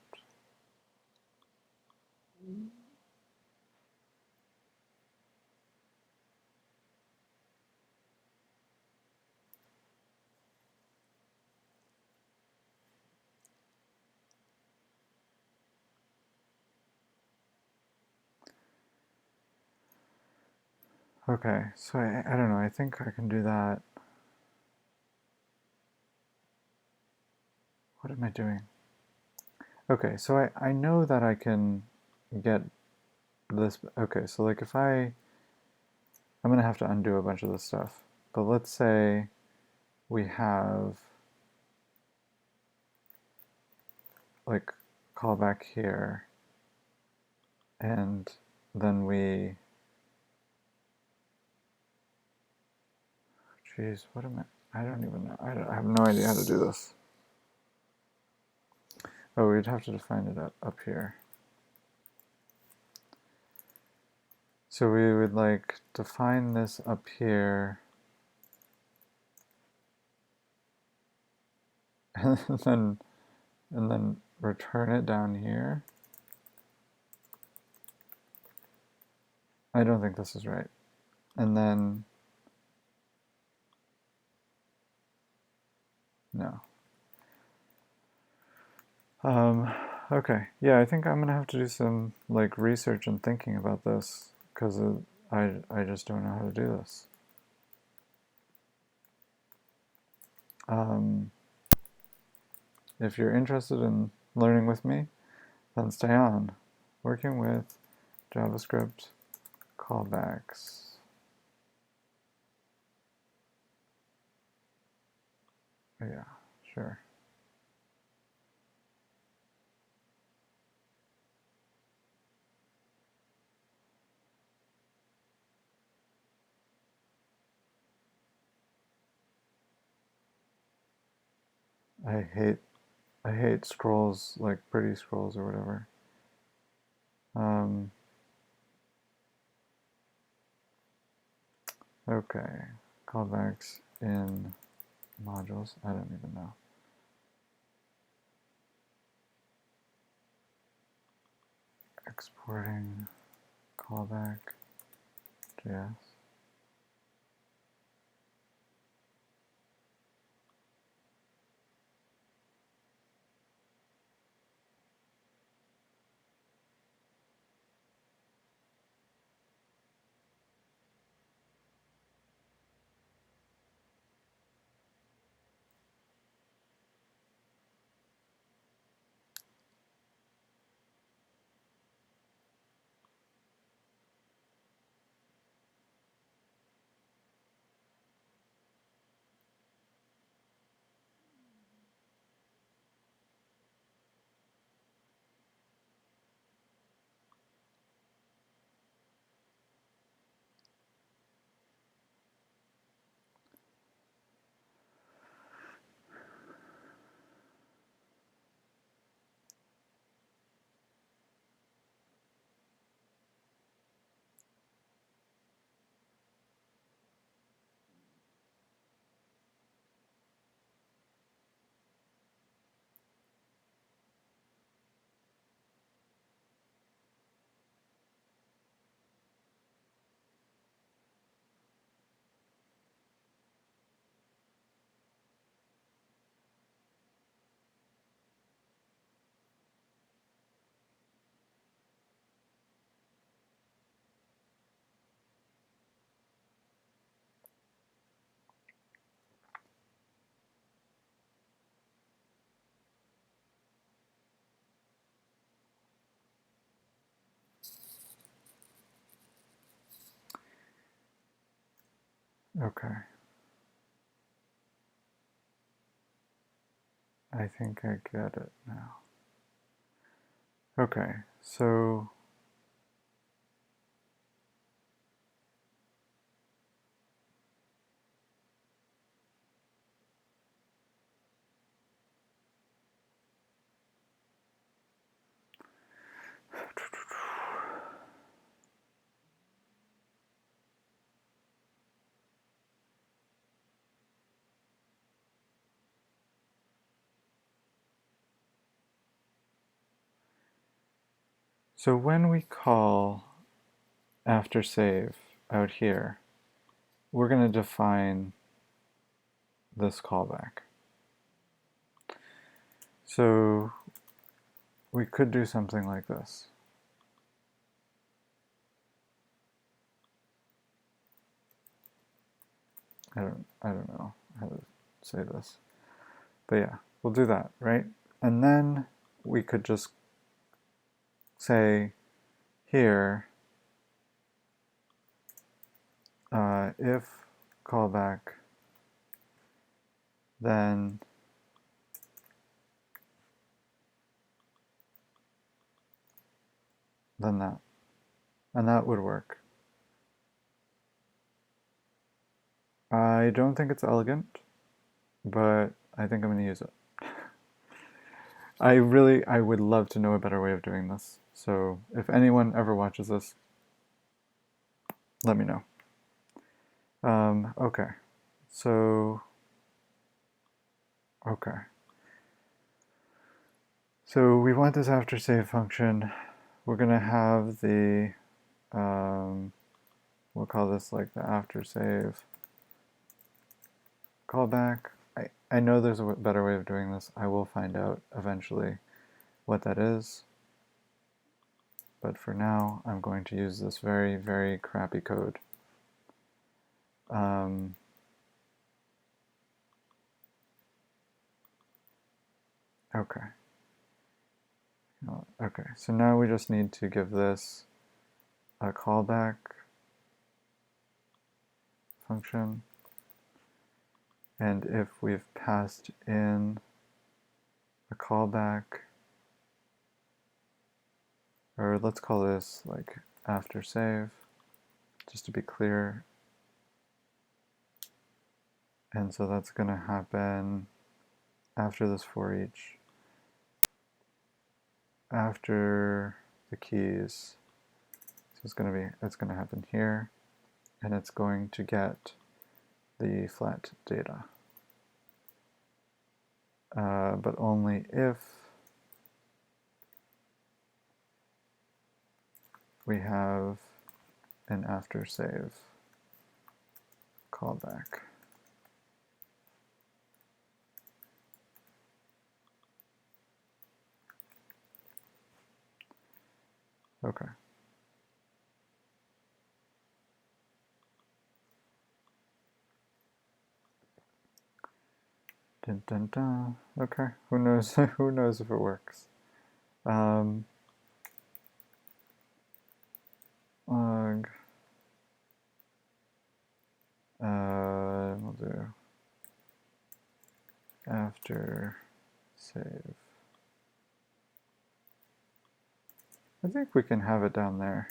Okay, so I don't know, I think I can do that. What am I doing? Okay, so I know that I can get this. Okay, so like if I'm gonna have to undo a bunch of this stuff, but let's say we have like callback here, and then we, geez, what am I don't even know. I have no idea how to do this. Oh, we'd have to define it up here. So we would like define this up here, and then return it down here. I don't think this is right. And then no. Okay, yeah, I think I'm gonna have to do some like research and thinking about this because I just don't know how to do this. If you're interested in learning with me, then stay on. Working with JavaScript callbacks. Yeah, sure. I hate scrolls, like pretty scrolls or whatever. Okay, callbacks in modules. I don't even know. Exporting callback JS. Okay. I think I get it now. Okay, so when we call after save out here, we're going to define this callback. So we could do something like this. I don't know how to say this. But yeah, we'll do that, right? And then we could just say here, if callback, then that. And that would work. I don't think it's elegant, but I think I'm going to use it. I would love to know a better way of doing this. So if anyone ever watches this, let me know. Okay, so, okay. So we want this after save function. We're going to have the, we'll call this like the after save callback. I know there's a better way of doing this. I will find out eventually what that is. But for now, I'm going to use this very, very crappy code. Okay. Okay, so now we just need to give this a callback function. And if we've passed in a callback, or let's call this like after save, just to be clear. And so that's going to happen after this for each, after the keys. So it's going to happen here, and it's going to get the flat data. But only if we have an after save callback. Okay. Dun, dun, dun. Okay, who knows? Who knows if it works? Log. We'll do after save. I think we can have it down there,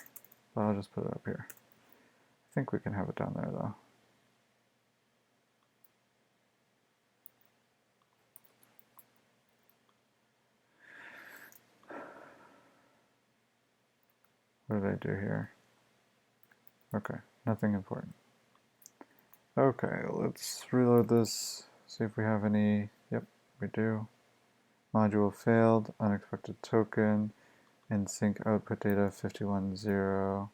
but I'll just put it up here. I think we can have it down there though. What did I do here? Okay, nothing important. Okay, let's reload this, see if we have any. Yep, we do. Module failed, unexpected token, and sync output data 510.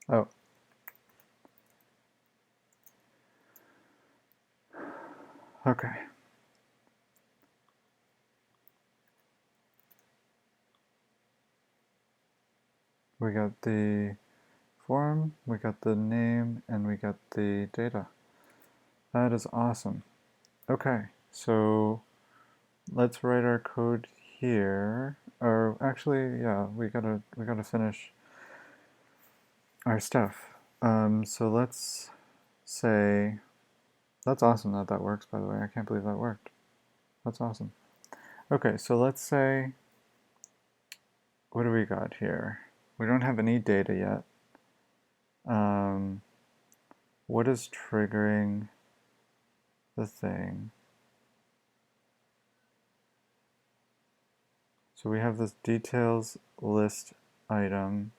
Oh. Okay. We got the form, we got the name, and we got the data. That is awesome. Okay, so let's write our code here. Or actually, yeah, we gotta finish our stuff. So let's say, that's awesome that that works, by the way. I can't believe that worked. That's awesome. Okay, so let's say, what do we got here? We don't have any data yet. What is triggering the thing? So we have this details list item.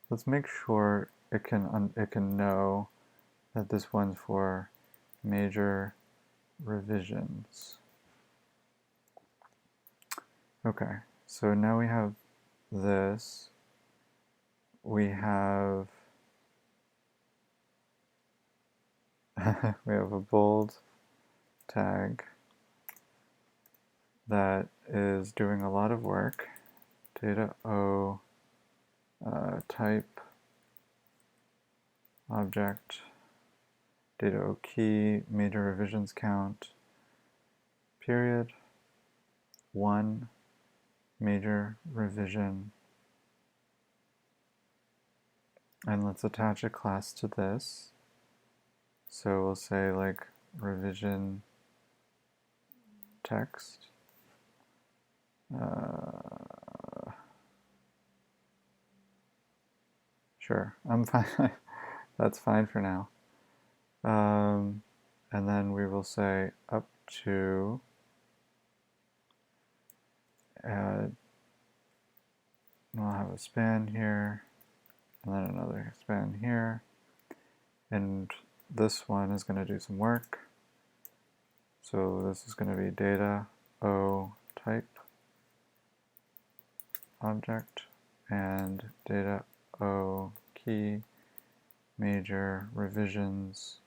Let's make sure it can know that this one's for major revisions. Okay, so now we have this. We have we have a bold tag that is doing a lot of work. Data O type object data O key major revisions count period 1 major revision, and let's attach a class to this. So we'll say like revision text. Sure, I'm fine. That's fine for now. And then we will say up to add, we'll have a span here, and then another span here. And this one is going to do some work. So this is going to be data O type object and data O key major revisions.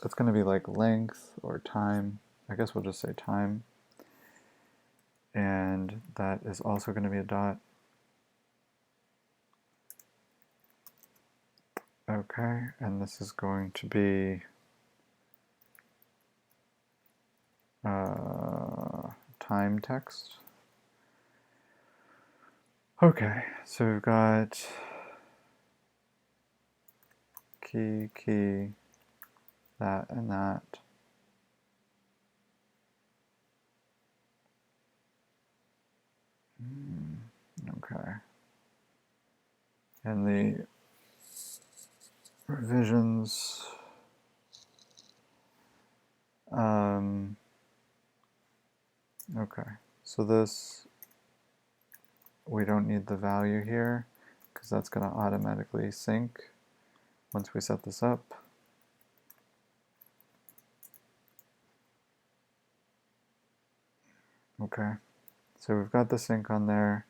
It's going to be like length or time. I guess we'll just say time. And that is also going to be a dot. Okay, and this is going to be time text. Okay, so we've got key, that, and that. Okay. And the revisions, okay, so this, we don't need the value here because that's going to automatically sync once we set this up. Okay, so we've got the sync on there.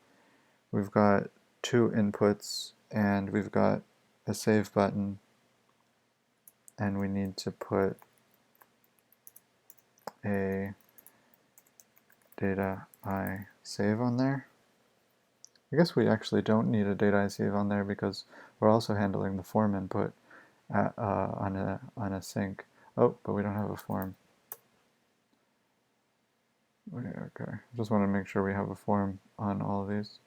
We've got 2 inputs, and we've got a save button, and we need to put a data I save on there. I guess we actually don't need a data I save on there because we're also handling the form input on a sync. Oh, but we don't have a form. Okay, just want to make sure we have a form on all of these.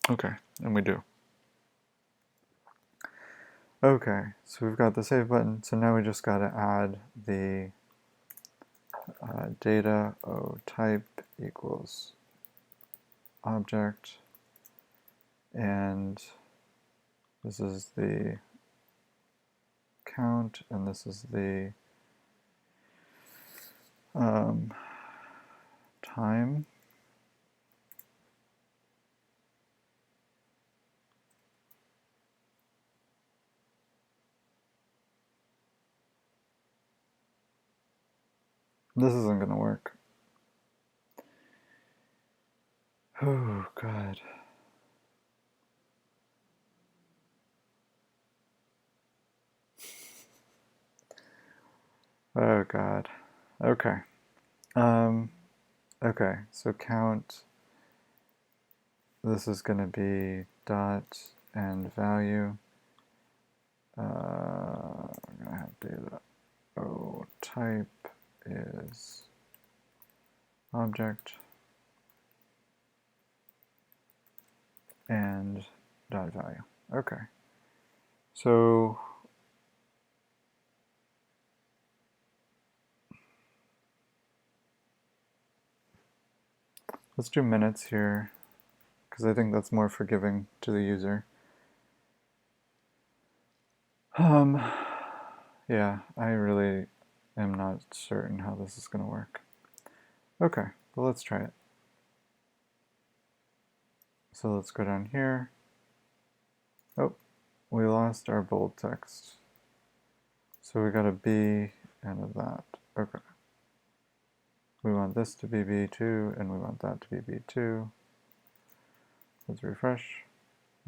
Okay, and we do. Okay, so we've got the save button, so now we just got to add the data O type equals object, and this is the count, and this is the time. This isn't going to work. Oh, God. Oh, God. Okay. Okay, so count. This is going to be dot and value. I'm going to have data. Oh, type is object and dot value. Okay. So let's do minutes here, because I think that's more forgiving to the user. Yeah, I really am not certain how this is going to work. Okay, well, let's try it. So let's go down here. Oh, we lost our bold text. So we got a B and a that. Okay. We want this to be B2 and we want that to be B2. Let's refresh.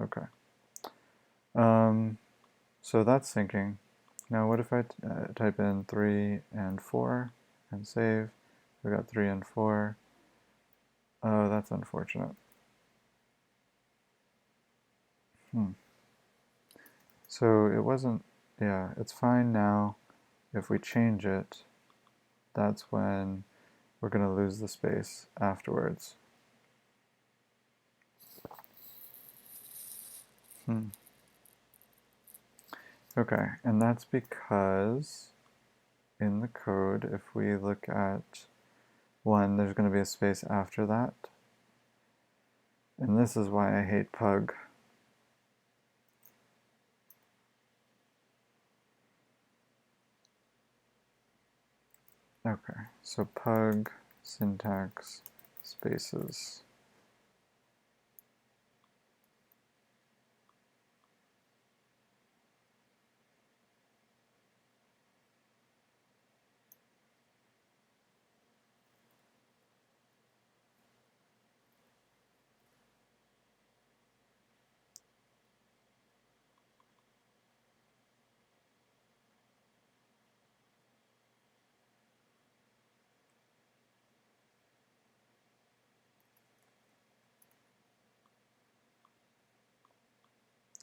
Okay. So that's syncing. Now what if I type in 3 and 4 and save? We got 3 and 4. Oh, that's unfortunate. So it wasn't, yeah, it's fine now. If we change it, that's when we're going to lose the space afterwards. Okay, and that's because in the code, if we look at 1, there's going to be a space after that. And this is why I hate pug. Okay, so pug, syntax, spaces.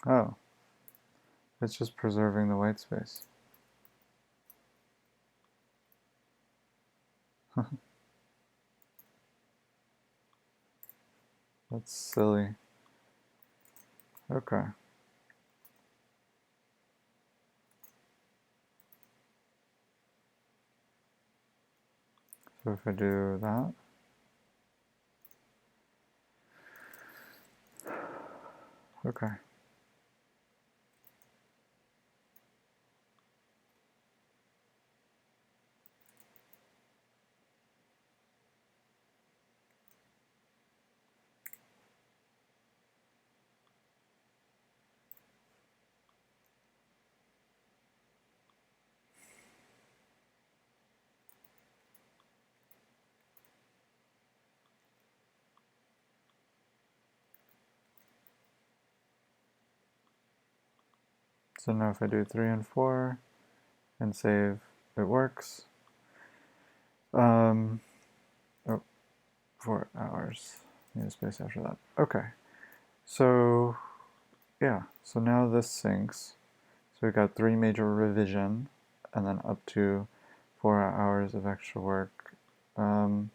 Oh, it's just preserving the white space. That's silly. Okay. So if I do that, okay. So now if I do 3 and 4 and save, it works. Oh, 4 hours. Need a space after that. Okay. So, yeah. So now this syncs. So we got 3 major revision, and then up to 4 hours of extra work. I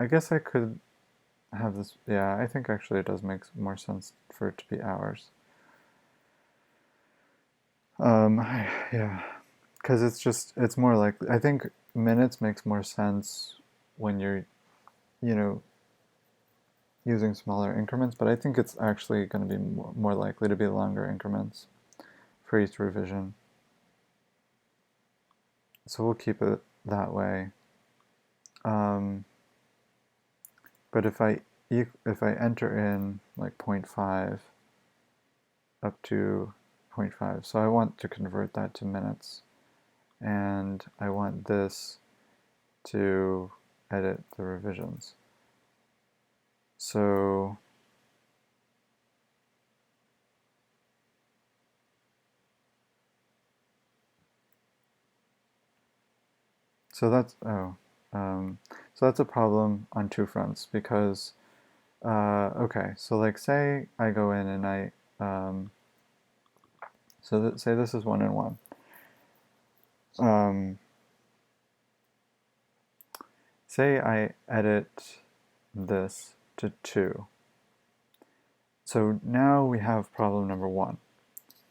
guess I could have this. Yeah, I think actually it does make more sense for it to be hours. Yeah, because it's more like, I think minutes makes more sense when you're, using smaller increments, but I think it's actually going to be more likely to be longer increments for each revision. So we'll keep it that way. But if I enter in like 0.5 up to 0.5, so I want to convert that to minutes, and I want this to edit the revisions. So that's so that's a problem on two fronts because okay, so like say I go in and I say this is 1 and 1. Say I edit this to 2. So now we have problem number 1.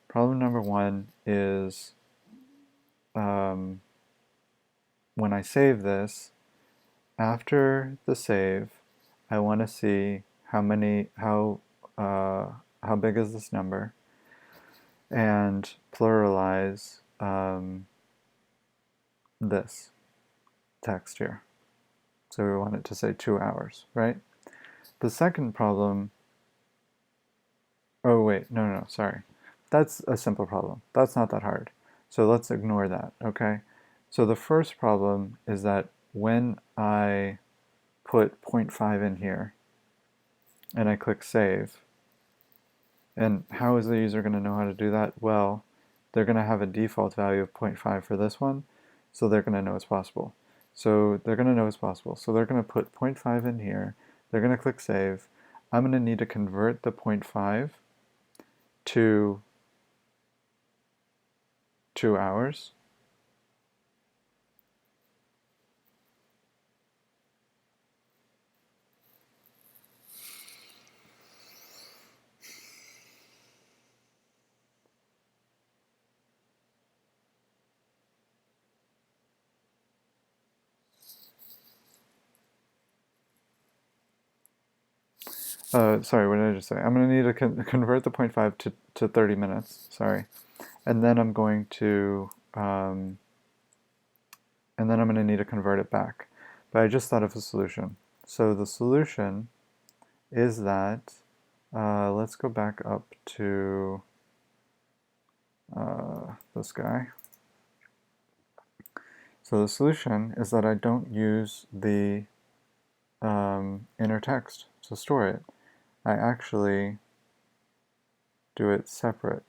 Problem number 1 is when I save this, after the save, I want to see how big is this number, and pluralize this text here. So we want it to say 2 hours, right? The second problem, oh wait, no, sorry. That's a simple problem. That's not that hard. So let's ignore that, okay? So the first problem is that when I put 0.5 in here and I click save, and how is the user going to know how to do that? Well, they're going to have a default value of 0.5 for this one, so they're going to know it's possible. So they're going to know it's possible. So they're going to put 0.5 in here, they're going to click save. I'm going to need to convert the 0.5 to 2 hours. Sorry, what did I just say? I'm going to need to convert the 0.5 to 30 minutes, sorry. And then I'm going to need to convert it back. But I just thought of a solution. So the solution is that, let's go back up to this guy. So the solution is that I don't use the inner text to store it. I actually do it separate.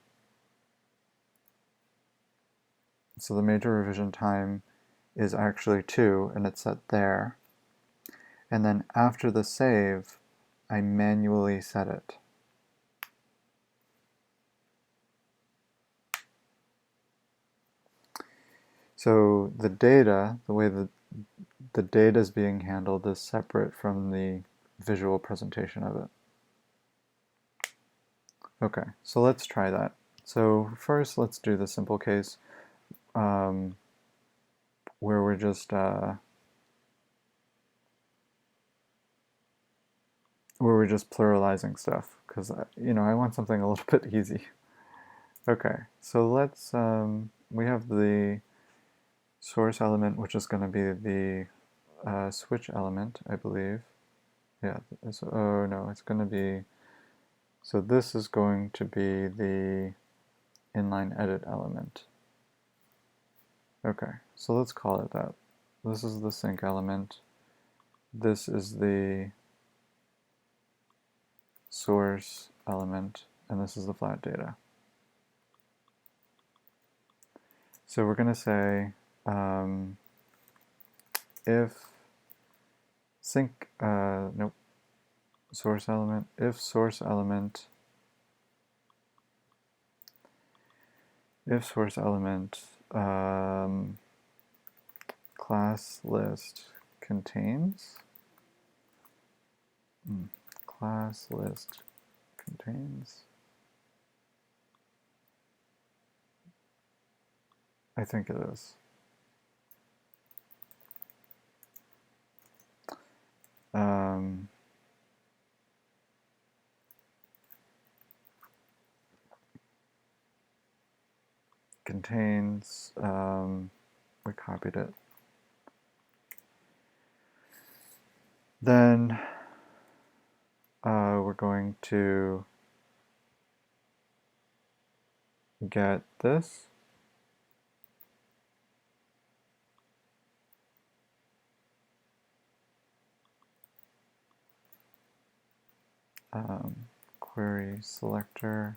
So the major revision time is actually 2, and it's set there. And then after the save, I manually set it. So the data, the way that the data is being handled is separate from the visual presentation of it. Okay, so let's try that. So first, let's do the simple case where we're just pluralizing stuff, because I want something a little bit easy. Okay, so let's we have the source element, which is going to be the switch element, I believe. Yeah, oh no, it's going to be, so this is going to be the inline edit element. Okay, so let's call it that. This is the sync element. This is the source element, and this is the flat data. So we're going to say if sync, nope, source element, if source element class list contains class list contains, I think it is. Contains, we copied it. Then we're going to get this. query selector,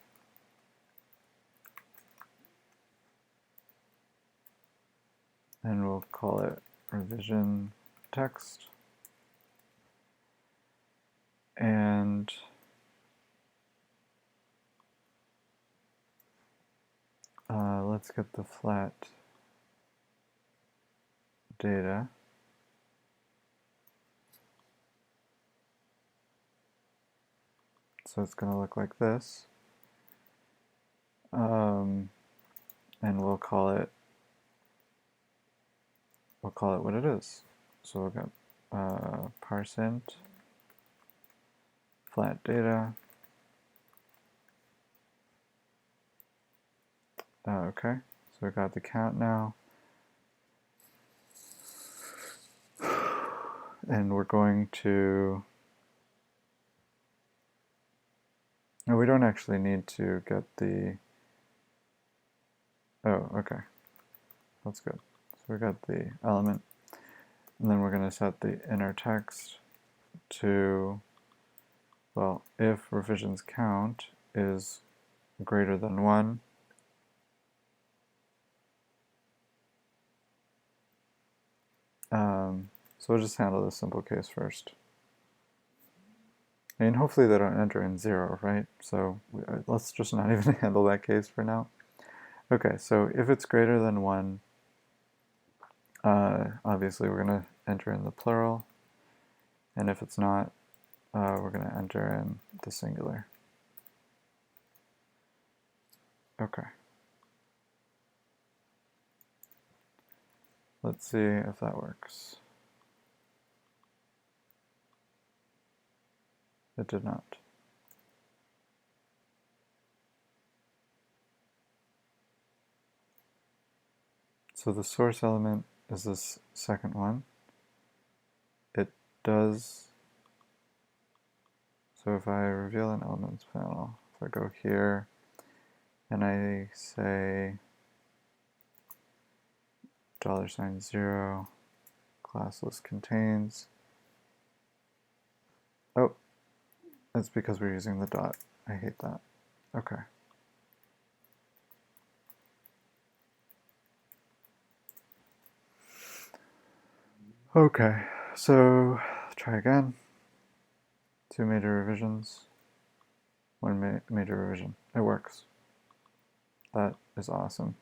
and we'll call it revision text. And let's get the flat data. So it's going to look like this. And we'll call it what it is. So we'll get parseInt flat data. Okay, so we got the count now. And we're going to, no, we don't actually need to get the, oh, okay, that's good. So we got the element, and then we're going to set the inner text to, well, if revisions count is greater than 1, so we'll just handle this simple case first. I mean, hopefully they don't enter in 0, right? So let's just not even handle that case for now. Okay, so if it's greater than 1, obviously we're going to enter in the plural, and if it's not, we're going to enter in the singular. Okay. Let's see if that works. It did not. So the source element is this second one. It does, so if I reveal an elements panel, if I go here and I say $0 classless contains, oh, that's because we're using the dot. I hate that. Okay. Okay, so try again. 2 major revisions, 1 major revision. It works. That is awesome.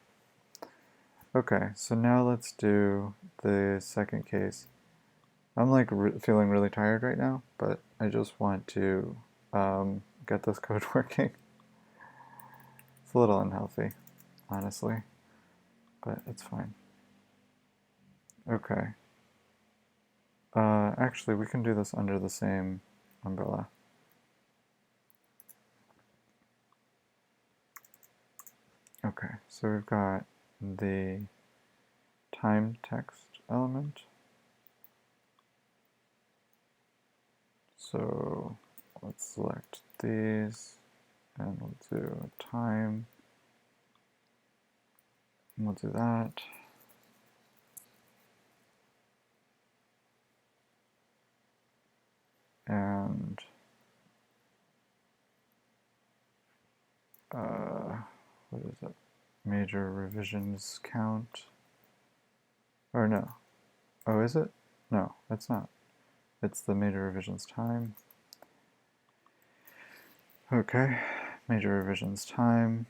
Okay, so now let's do the second case. I'm like feeling really tired right now, but I just want to get this code working. It's a little unhealthy, honestly, but it's fine. Okay. Actually, we can do this under the same umbrella. Okay, so we've got the time text element. So let's select these, and we'll do time. And we'll do that. And what is it? Major revisions count. Or no. Oh, is it? No, it's not. It's the major revisions time. Okay, major revisions time.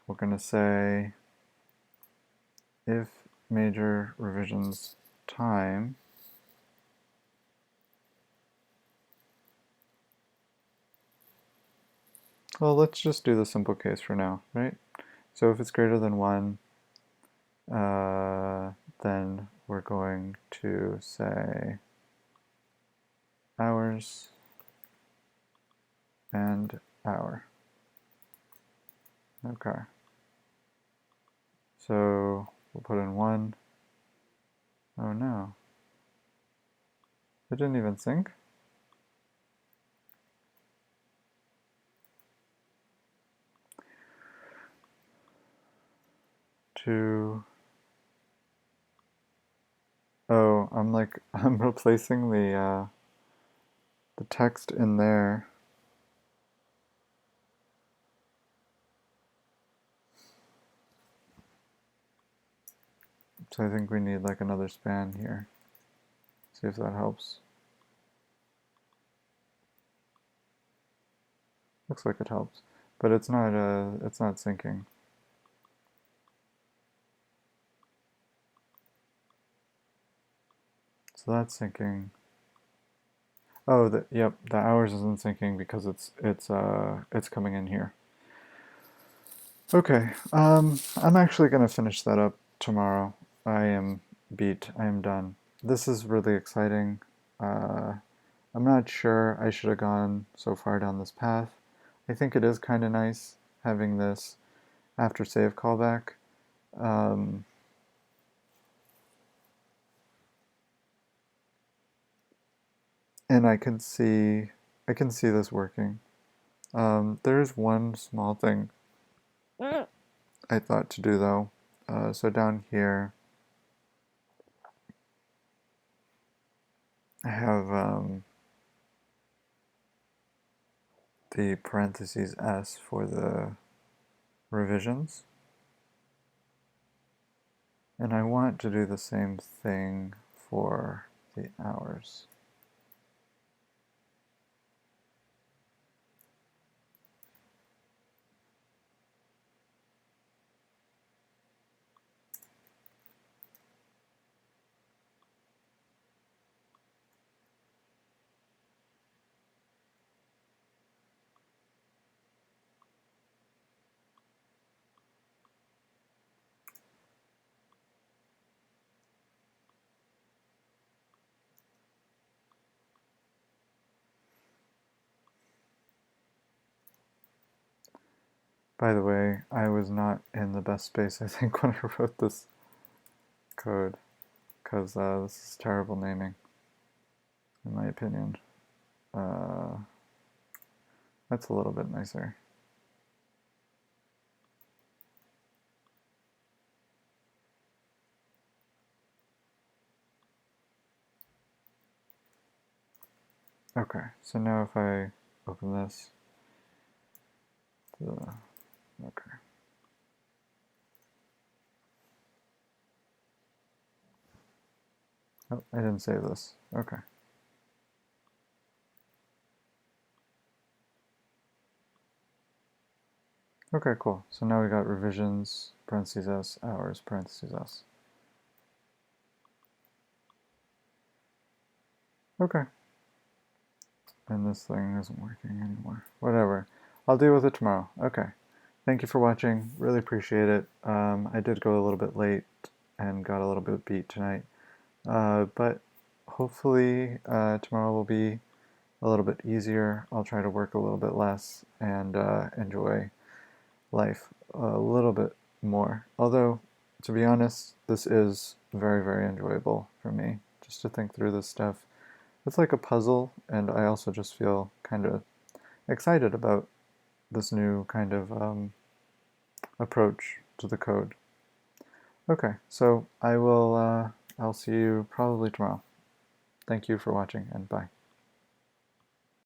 We're going to say if major revisions time well, let's just do the simple case for now, right? So if it's greater than 1, then we're going to say hours and hour. Okay. So we'll put in 1. Oh no. It didn't even sync? Oh, I'm replacing the the text in there. So I think we need like another span here. See if that helps. Looks like it helps, but it's not syncing. So that's syncing. Oh, yep, the hours isn't syncing because it's coming in here. Okay, I'm actually gonna finish that up tomorrow. I am beat. I am done. This is really exciting. I'm not sure I should have gone so far down this path. I think it is kind of nice having this after save callback. And I can see this working. There's one small thing I thought to do though. So down here, I have the parentheses S for the revisions. And I want to do the same thing for the hours. By the way, I was not in the best space, I think, when I wrote this code, because this is terrible naming, in my opinion. That's a little bit nicer. Okay, so now if I open this, okay. Oh, I didn't save this. Okay. Okay, cool. So now we got revisions, parentheses S, hours, parentheses S. Okay. And this thing isn't working anymore. Whatever. I'll deal with it tomorrow. Okay. Thank you for watching. Really appreciate it. I did go a little bit late and got a little bit beat tonight. But hopefully tomorrow will be a little bit easier. I'll try to work a little bit less and enjoy life a little bit more. Although, to be honest, this is very, very enjoyable for me, just to think through this stuff. It's like a puzzle, and I also just feel kind of excited about this new kind of approach to the code. Okay, so I'll see you probably tomorrow. Thank you for watching, and bye.